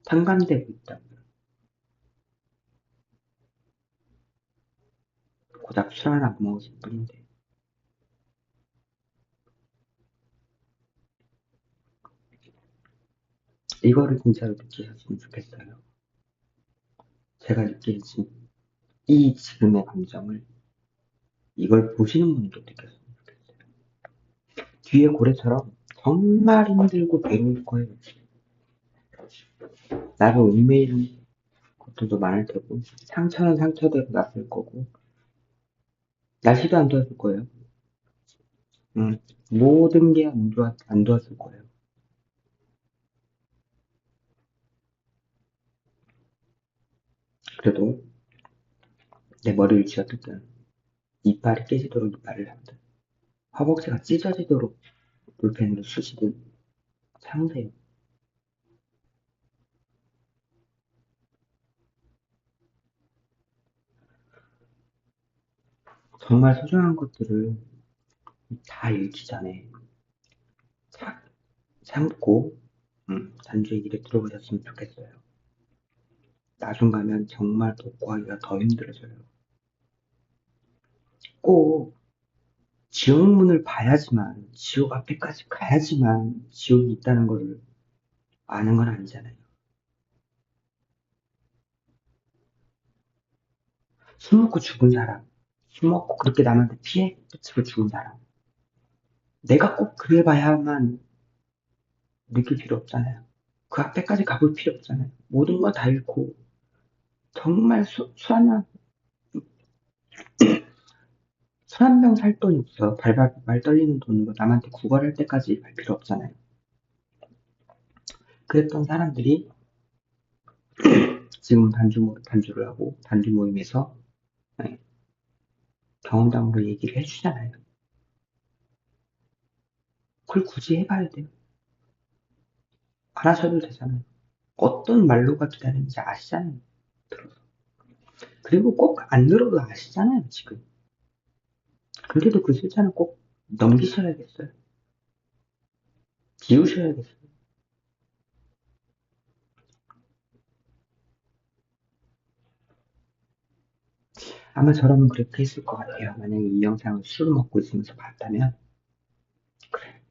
탕감되고 있다고요. 고작 술 하나 못 먹었을 뿐인데. 이거를 진짜로 느끼셨으면 좋겠어요. 제가 느낀 이 지금의 감정을 이걸 보시는 분도 느꼈으면 좋겠어요. 뒤에 고래처럼 정말 힘들고 괴로울 거예요. 나를 얽매이는 것들도 많을 테고 상처는 상처대로 났을 거고 날씨도 안 좋았을 거예요. 모든 게 안 좋았을 거예요. 그래도 내 머리를 쥐어뜯든 이빨이 깨지도록 이빨을 잡든 허벅지가 찢어지도록 볼펜으로 쑤시든 참으세요. 정말 소중한 것들을 다 잃기 전에 참, 참고 단주 얘기를 들어보셨으면 좋겠어요. 나중 가면 정말 복구하기가 더 힘들어져요. 꼭 지옥 문을 봐야지만, 지옥 앞에까지 가야지만 지옥이 있다는 걸 아는 건 아니잖아요. 술 먹고 죽은 사람, 술 먹고 그렇게 남한테 피해 끼치고 죽은 사람. 내가 꼭 그래 봐야만 느낄 필요 없잖아요. 그 앞에까지 가볼 필요 없잖아요. 모든 거 다 잃고, 정말 술 한 병 살 돈이 없어요. 발발발 떨리는 돈으로 남한테 구걸할 때까지 갈 필요 없잖아요. 그랬던 사람들이 지금 단주를 하고, 단주 모임에서 네, 경험담으로 얘기를 해주잖아요. 그걸 굳이 해봐야 돼요. 안 하셔도 되잖아요. 어떤 말로가 기다리는지 아시잖아요. 들어서. 그리고 꼭 안 들어도 아시잖아요, 지금. 근데도 그 sul자는 꼭 넘기셔야겠어요. 지우셔야겠어요. 아마 저라면 그렇게 했을 것 같아요. 만약에 이 영상을 술을 먹고 있으면서 봤다면, 그래,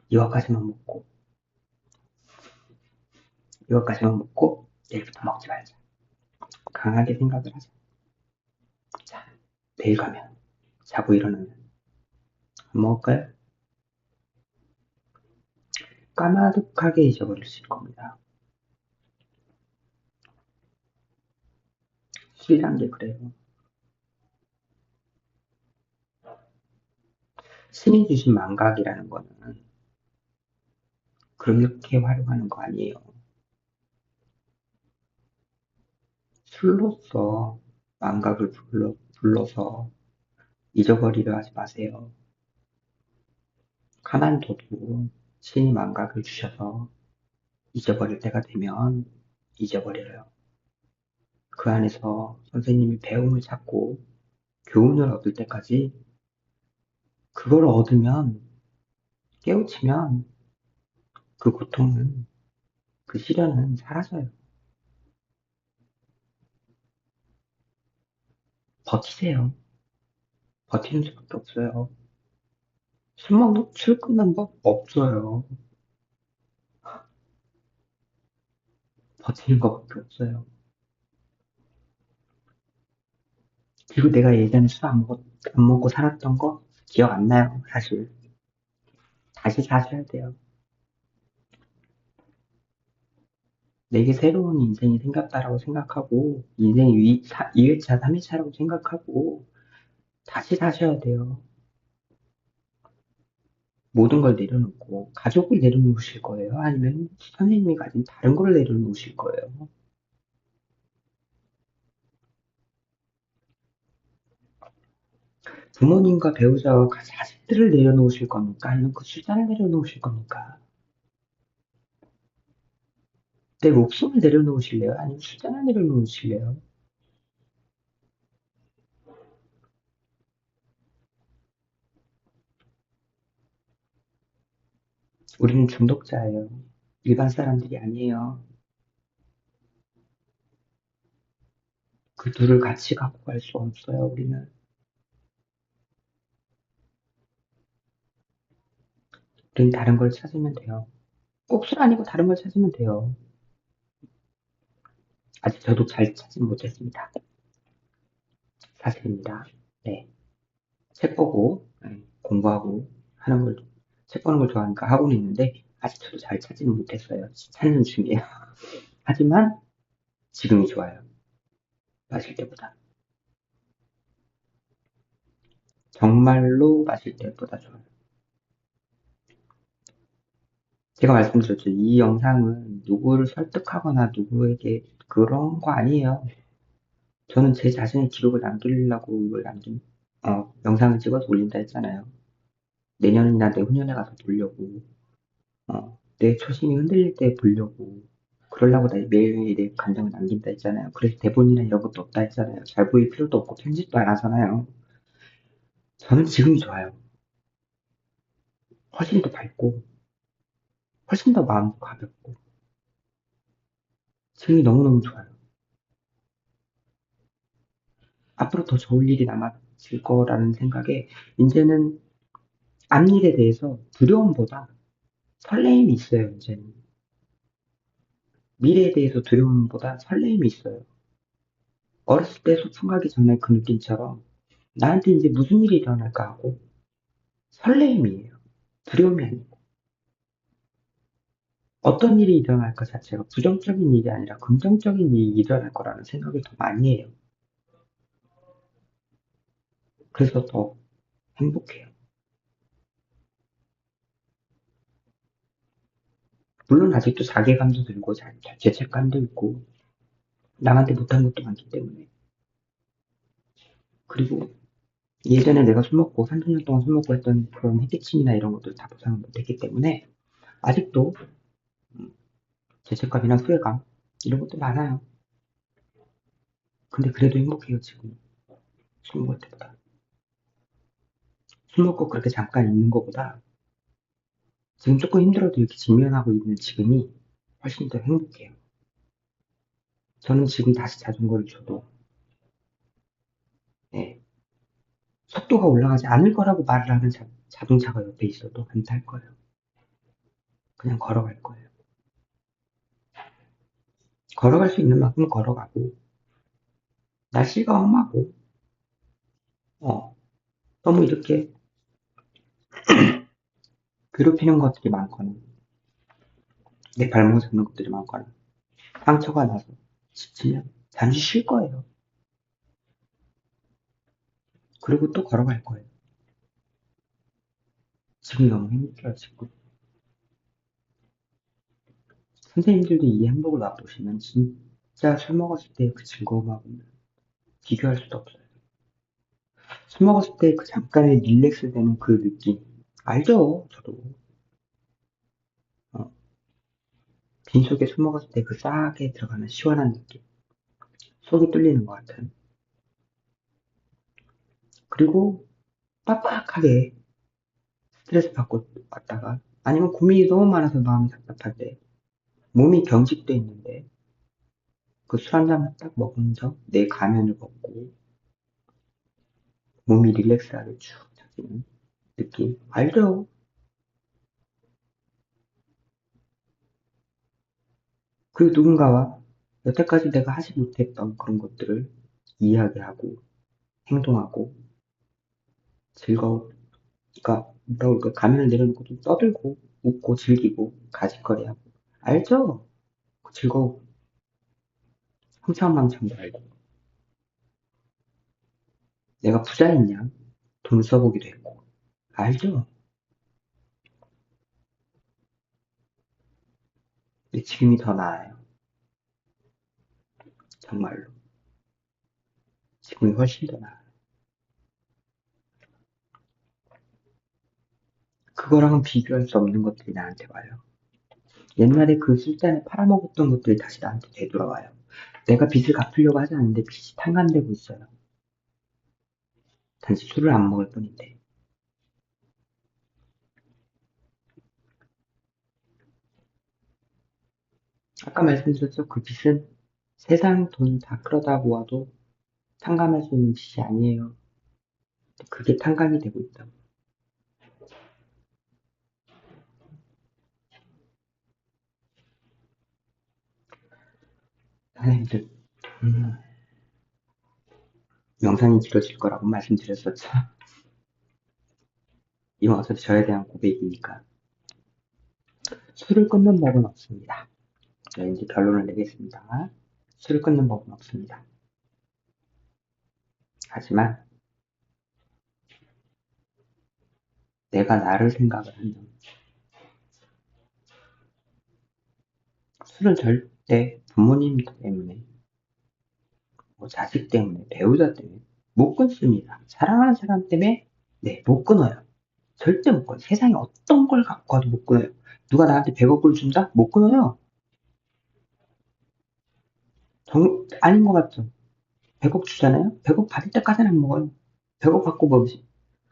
이거까지만 먹고, 이거까지만 먹고, 내일부터 먹지 말자. 강하게 생각을 하자. 자, 내일 가면, 자고 일어나면, 안 먹을까요? 까마득하게 잊어버리실 겁니다. 술이란 게 그래요. 신이 주신 망각이라는 거는 그렇게 활용하는 거 아니에요. 술로서 망각을 불러서 잊어버리려 하지 마세요. 가만둬도 신이 망각을 주셔서 잊어버릴 때가 되면 잊어버려요. 그 안에서 선생님이 배움을 찾고 교훈을 얻을 때까지 그걸 얻으면 깨우치면 그 고통은 그 시련은 사라져요. 버티세요. 버티는 수밖에 없어요. 술 끊는 법 없어요. 버티는 것밖에 없어요. 그리고 내가 예전에 술 안 먹고 살았던 거 기억 안 나요, 사실. 다시 사셔야 돼요. 내게 새로운 인생이 생겼다라고 생각하고, 인생 2회차, 3회차라고 생각하고, 다시 사셔야 돼요. 모든 걸 내려놓고, 가족을 내려놓으실 거예요? 아니면 선생님이 가진 다른 걸 내려놓으실 거예요? 부모님과 배우자와 자식들을 내려놓으실 겁니까? 아니면 그 수단을 내려놓으실 겁니까? 내 목숨을 내려놓으실래요? 아니면 수단을 내려놓으실래요? 우리는 중독자예요. 일반 사람들이 아니에요. 그 둘을 같이 갖고 갈 수 없어요, 우리는. 우리는 다른 걸 찾으면 돼요. 꼭 술 아니고 다른 걸 찾으면 돼요. 아직 저도 잘 찾지 못했습니다. 사실입니다. 네. 책 보고, 공부하고 하는 걸, 책 보는 걸 좋아하니까 하고는 있는데, 아직 저도 잘 찾지는 못했어요. 찾는 중이에요. 하지만 지금이 좋아요. 마실 때보다. 정말로 마실 때보다 좋아요. 제가 말씀드렸죠. 이 영상은 누구를 설득하거나 누구에게 그런 거 아니에요. 저는 제 자신의 기록을 남기려고 이걸 영상을 찍어서 올린다 했잖아요. 내년이나 내후년에 가서 보려고, 내 초심이 흔들릴 때 보려고, 그러려고 매일매일 내 감정을 남긴다 했잖아요. 그래서 대본이나 이런 것도 없다 했잖아요. 잘 보일 필요도 없고 편집도 안 하잖아요. 저는 지금이 좋아요. 훨씬 더 밝고, 훨씬 더 마음도 가볍고, 지금이 너무너무 좋아요. 앞으로 더 좋을 일이 남았을 거라는 생각에 이제는 앞일에 대해서 두려움보다 설레임이 있어요, 이제는. 미래에 대해서 두려움보다 설레임이 있어요. 어렸을 때 소풍 가기 전에 그 느낌처럼 나한테 이제 무슨 일이 일어날까 하고 설레임이에요. 두려움이 아니고. 어떤 일이 일어날까 자체가 부정적인 일이 아니라 긍정적인 일이 일어날 거라는 생각을 더 많이 해요. 그래서 더 행복해요. 물론 아직도 자괴감도 들고 죄책감도 있고 남한테 못한 것도 많기 때문에. 그리고 예전에 내가 술 먹고 30년 동안 술 먹고 했던 그런 해기침이나 이런 것들 다 보상을 못했기 때문에 아직도 죄책감이나 후회감 이런 것도 많아요. 근데 그래도 행복해요 지금. 술 먹을 때보다. 술 먹고 그렇게 잠깐 있는 것보다 지금 조금 힘들어도 이렇게 직면하고 있는 지금이 훨씬 더 행복해요. 저는 지금 다시 자전거를 줘도 네, 속도가 올라가지 않을 거라고 말을 하는 자동차가 옆에 있어도 안 탈 거예요. 그냥 걸어갈 거예요. 걸어갈 수 있는 만큼 걸어가고 날씨가 험하고 너무 이렇게 괴롭히는 것들이 많거나 내 발목을 잡는 것들이 많거나 상처가 나서 지치면 잠시 쉴 거예요. 그리고 또 걸어갈 거예요. 지금 너무 행복해요, 지금. 선생님들도 이 행복을 맛보시면 진짜 술 먹었을 때 그 즐거움하고는 비교할 수도 없어요. 술 먹었을 때 그 잠깐의 릴렉스 되는 그 느낌. 알죠? 저도. 어, 빈속에 술 먹었을 때 그 싸게 들어가는 시원한 느낌. 속이 뚫리는 것 같은. 그리고 빡빡하게 스트레스 받고 왔다가 아니면 고민이 너무 많아서 마음이 답답할 때 몸이 경직돼 있는데 그 술 한 잔 딱 먹으면서 내 가면을 벗고 몸이 릴렉스하게 쭉 잡히는 느낌. 알죠? 그 누군가와 여태까지 내가 하지 못했던 그런 것들을 이야기하고 행동하고 즐거워. 그러니까 뭐라고 그럴까 가면을 내려놓고 좀 떠들고 웃고 즐기고 가짓거리하고 알죠? 그 즐거움 흥청망청도 알고 내가 부자였냐 돈 써보기도 했고 알죠? 근데 지금이 더 나아요. 정말로 지금이 훨씬 더 나아요. 그거랑은 비교할 수 없는 것들이 나한테 와요. 옛날에 그 술잔에 팔아먹었던 것들이 다시 나한테 되돌아와요. 내가 빚을 갚으려고 하지 않는데 빚이 탕감되고 있어요. 단지 술을 안 먹을 뿐인데. 아까 말씀드렸죠? 그 빚은 세상 돈 다 끌어다 모아도 탕감할 수 있는 빚이 아니에요. 그게 탕감이 되고 있다고. 선생님들, 음, 영상이 길어질 거라고 말씀드렸었죠. 이건 어차피 저에 대한 고백이니까. 술을 끊는 법은 없습니다. 네, 이제 결론을 내겠습니다. 술을 끊는 법은 없습니다. 하지만 내가 나를 생각을 하면 술은 절대 부모님 때문에, 뭐 자식 때문에, 배우자 때문에 못 끊습니다. 사랑하는 사람 때문에 네, 못 끊어요. 절대 못 끊어요. 세상에 어떤 걸 갖고 와도 못 끊어요. 누가 나한테 100억을 준다? 못 끊어요. 아닌 것 같죠? 100억 주잖아요? 100억 받을 때까지는 안 먹어요. 100억 받고 뭐지?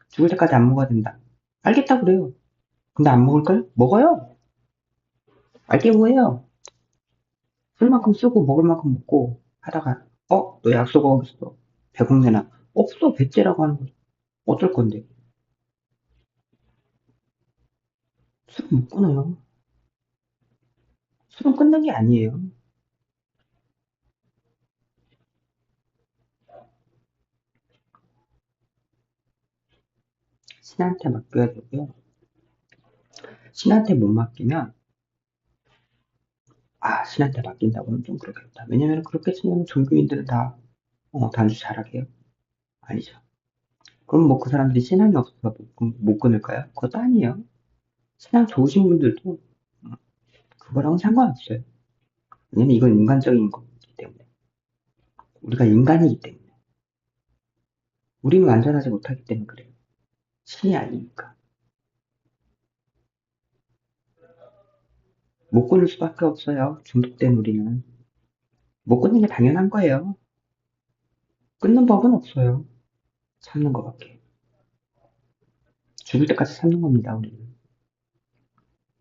죽을 때까지 안 먹어야 된다. 알겠다 그래요. 근데 안 먹을까요? 먹어요. 알게 뭐예요? 쓸 만큼 쓰고 먹을 만큼 먹고 하다가 너 약속 어겼어. 배고내나 없어. 배째라고 하는 거죠. 어쩔 건데. 술은 못 끊어요. 술은 끊는 게 아니에요. 신한테 맡겨야 되고요. 신한테 못 맡기면 신한테 맡긴다고는 좀 그렇겠다. 왜냐면 그렇게 치면 종교인들은 다 단수 잘하게요. 아니죠. 그럼 뭐 그 사람들이 신앙이 없어서 못 끊을까요? 그것도 아니에요. 신앙 좋으신 분들도 그거랑은 상관없어요. 왜냐면 이건 인간적인 거기 때문에. 우리가 인간이기 때문에. 우리는 완전하지 못하기 때문에 그래요. 신이 아니니까. 못 끊을 수밖에 없어요. 중독된 우리는. 못 끊는 게 당연한 거예요. 끊는 법은 없어요. 참는 거밖에. 죽을 때까지 참는 겁니다, 우리는.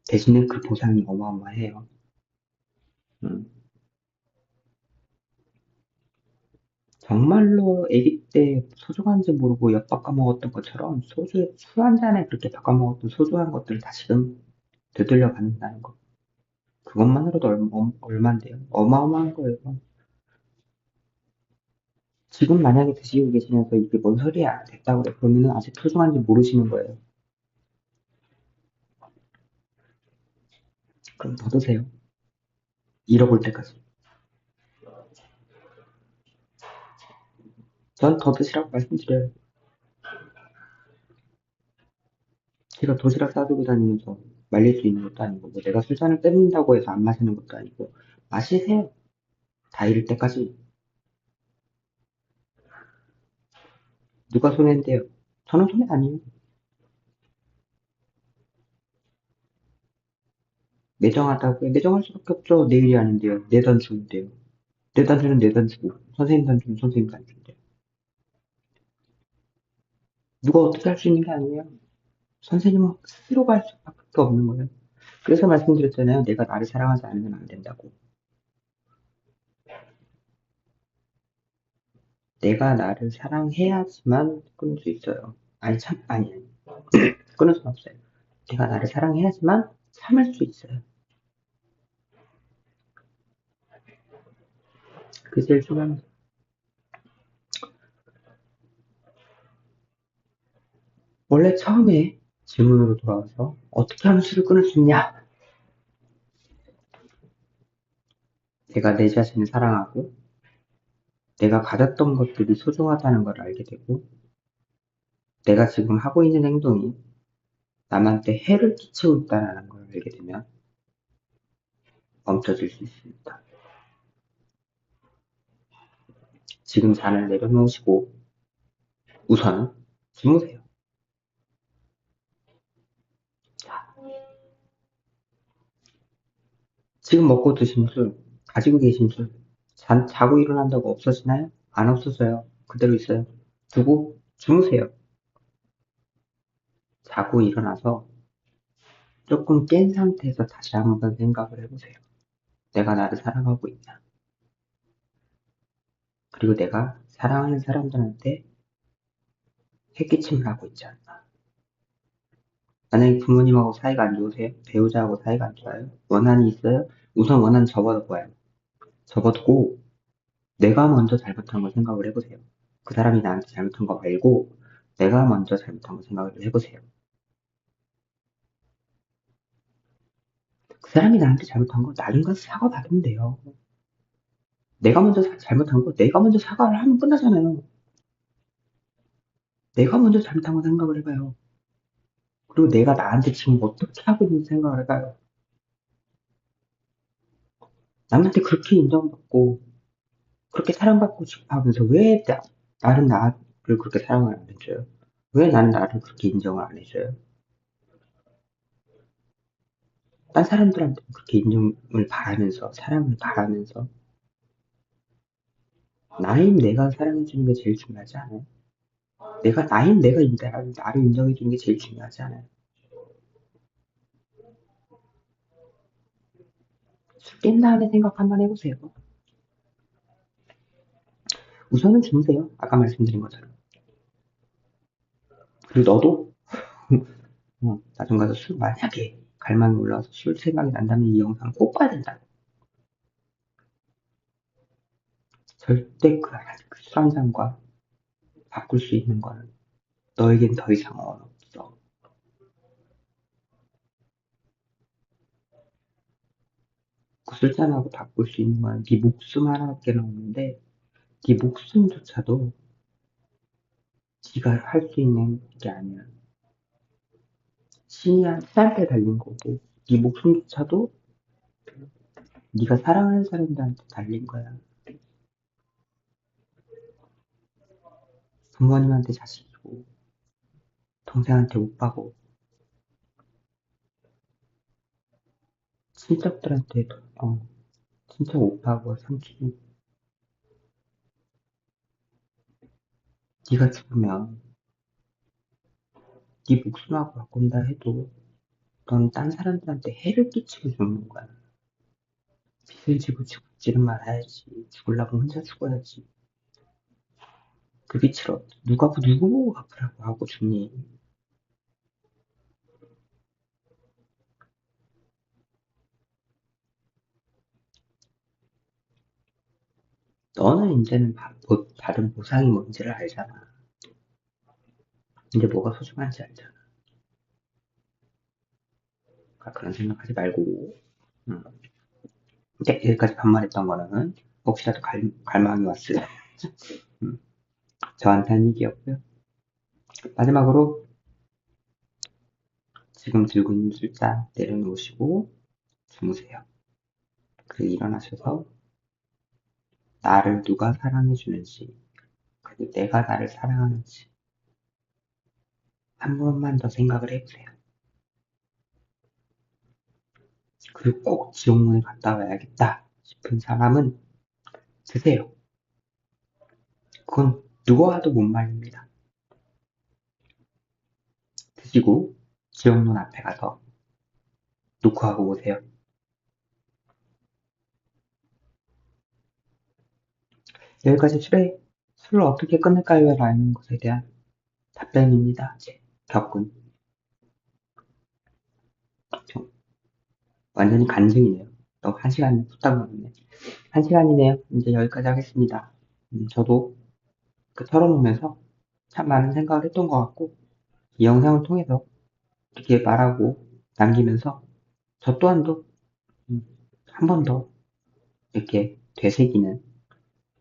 대신에 그 보상이 어마어마해요. 음. 정말로 아기 때 소중한지 모르고 엿 바꿔 먹었던 것처럼 술 한 잔에 그렇게 바꿔 먹었던 소중한 것들을 다시금 되돌려 받는다는 거. 그것만으로도 얼만데요? 어마어마한 거예요. 지금 만약에 드시고 계시면서 이게 뭔 소리야? 됐다고 그래. 그러면은 아직 소중한지 모르시는 거예요. 그럼 더 드세요. 잃어볼 때까지. 전 더 드시라고 말씀드려요. 제가 도시락 싸들고 다니면서 말릴 수 있는 것도 아니고, 뭐 내가 술잔을 뺏는다고 해서 안 마시는 것도 아니고, 마시세요. 다 잃을 때까지. 누가 손해인데요? 저는 손해 아니에요. 매정하다고요? 매정할 수밖에 없죠. 내일이 아닌데요. 내 단추인데요. 내 단추는 내 단추고, 선생님 단추는 선생님 단추인데요. 누가 어떻게 할 수 있는 게 아니에요. 선생님은 스스로가 할 수밖에 없는 거예요. 그래서 말씀드렸잖아요. 내가 나를 사랑하지 않으면 안 된다고. 내가 나를 사랑해야지만 끊을 수 있어요. 아니, 아니. 끊을 수는 없어요. 내가 나를 사랑해야지만 참을 수 있어요. 그게 제일 중요한 거예요. 원래 처음에 질문으로 돌아와서 어떻게 하면 술을 끊을 수 있냐? 내가 내 자신을 사랑하고 내가 가졌던 것들이 소중하다는 걸 알게 되고 내가 지금 하고 있는 행동이 남한테 해를 끼치고 있다는 걸 알게 되면 멈춰질 수 있습니다. 지금 잔을 내려놓으시고 우선은 주무세요. 지금 먹고 드신 술, 가지고 계신 술, 자고 일어난다고 없어지나요? 안 없어져요. 그대로 있어요. 두고 주무세요. 자고 일어나서 조금 깬 상태에서 다시 한번 생각을 해보세요. 내가 나를 사랑하고 있나? 그리고 내가 사랑하는 사람들한테 해끼침을 하고 있지 않나? 만약에 부모님하고 사이가 안 좋으세요? 배우자하고 사이가 안 좋아요? 원한이 있어요? 우선 원한 접어둬봐요. 접어두고 내가 먼저 잘못한 걸 생각을 해보세요. 그 사람이 나한테 잘못한 거 말고 내가 먼저 잘못한 거 생각을 해보세요. 그 사람이 나한테 잘못한 거 나중 가서 사과받으면 돼요. 내가 먼저 잘못한 거 내가 먼저 사과를 하면 끝나잖아요. 내가 먼저 잘못한 거 생각을 해봐요. 그리고 내가 나한테 지금 어떻게 하고 있는지 생각을 해봐요. 남한테 그렇게 인정받고 그렇게 사랑받고 싶어 하면서 왜 나는 나를 그렇게 사랑을 안 해줘요? 왜 나는 나를 그렇게 인정을 안 해줘요? 딴 사람들한테 그렇게 인정을 바라면서 사랑을 바라면서 나인 내가 사랑해주는 게 제일 중요하지 않아요? 나인 내가 나를 인정해주는 게 제일 중요하지 않아요? 술 깬 다음에 생각 한번 해보세요. 우선은 주무세요. 아까 말씀드린 것처럼. 그리고 너도 나중 가서 술 만약에 갈망이 올라와서 술 생각이 난다면 이 영상 꼭 봐야 된다. 절대 술 한 잔과 바꿀 수 있는 거는 너에겐 더 이상 없어. 그 술잔하고 바꿀 수 있는 건 네 목숨 하나밖에 없는데 네 목숨조차도 네가 할 수 있는 게 아니야. 신한테 달린 거고 네 목숨조차도 네가 사랑하는 사람들한테 달린 거야. 부모님한테 자식이고 동생한테 오빠고 친척들한테 친척 오빠고 삼촌. 네가 죽으면 네 목숨하고 바꾼다 해도 넌 딴 사람들한테 해를 끼치고 죽는 거야. 빚을 지고 죽지는 말아야지. 죽으려면 혼자 죽어야지. 그 빚을 누구 보고 갚으라고 하고 죽니? 너는 이제는 받은 보상이 뭔지를 알잖아. 이제 뭐가 소중한지 알잖아. 그러니까 그런 생각하지 말고. 음. 이제 여기까지 반말했던 거는 혹시라도 갈망이 왔을 음, 저한테 한 얘기였고요. 마지막으로 지금 들고 있는 술잔 내려놓으시고 주무세요. 그리고 일어나셔서 나를 누가 사랑해주는지 그리고 내가 나를 사랑하는지 한 번만 더 생각을 해보세요. 그리고 꼭 지옥문에 갔다 와야겠다 싶은 사람은 드세요. 그건 누가 와도 못 말립니다. 드시고 지옥문 앞에 가서 노크하고 오세요. 여기까지 술을 어떻게 끊을까요? 라는 것에 대한 답변입니다. 제 겪은 완전히 간증이네요. 또 1시간 후딱 넘었네. 1시간이네요. 이제 여기까지 하겠습니다. 저도 그 털어놓으면서 참 많은 생각을 했던 것 같고 이 영상을 통해서 이렇게 말하고 남기면서 저 또한도 한 번 더 이렇게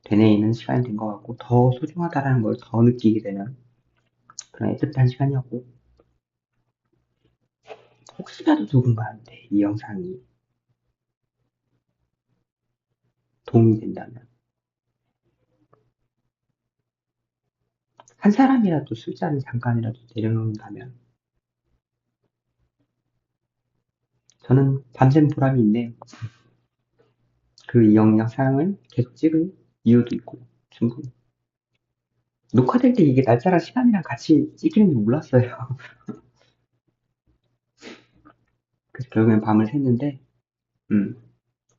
되뇌이는 시간이 된 것 같고 더 소중하다라는 걸 더 느끼게 되는 그런 애틋한 시간이었고 혹시라도 누군가한테 이 영상이 도움이 된다면 한 사람이라도 술잔을 잠깐이라도 내려놓는다면 저는 밤샘 보람이 있네요. 그 이 영상을 계속 찍을 이유도 있고 충분히 녹화될 때 이게 날짜랑 시간이랑 같이 찍히는지 몰랐어요. 그래서 결국엔 밤을 샜는데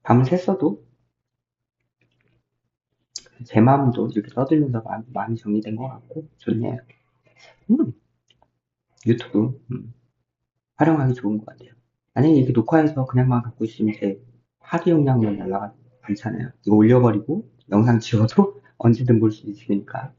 밤을 샜어도 제 마음도 이렇게 떠들면서 많이 정리된 것 같고 좋네요. 음, 유튜브 활용하기 좋은 것 같아요. 만약에 이렇게 녹화해서 그냥만 갖고 있으면 제 하드 용량만 날라가 많잖아요. 이거 올려버리고 영상 지워도 언제든 볼 수 있으니까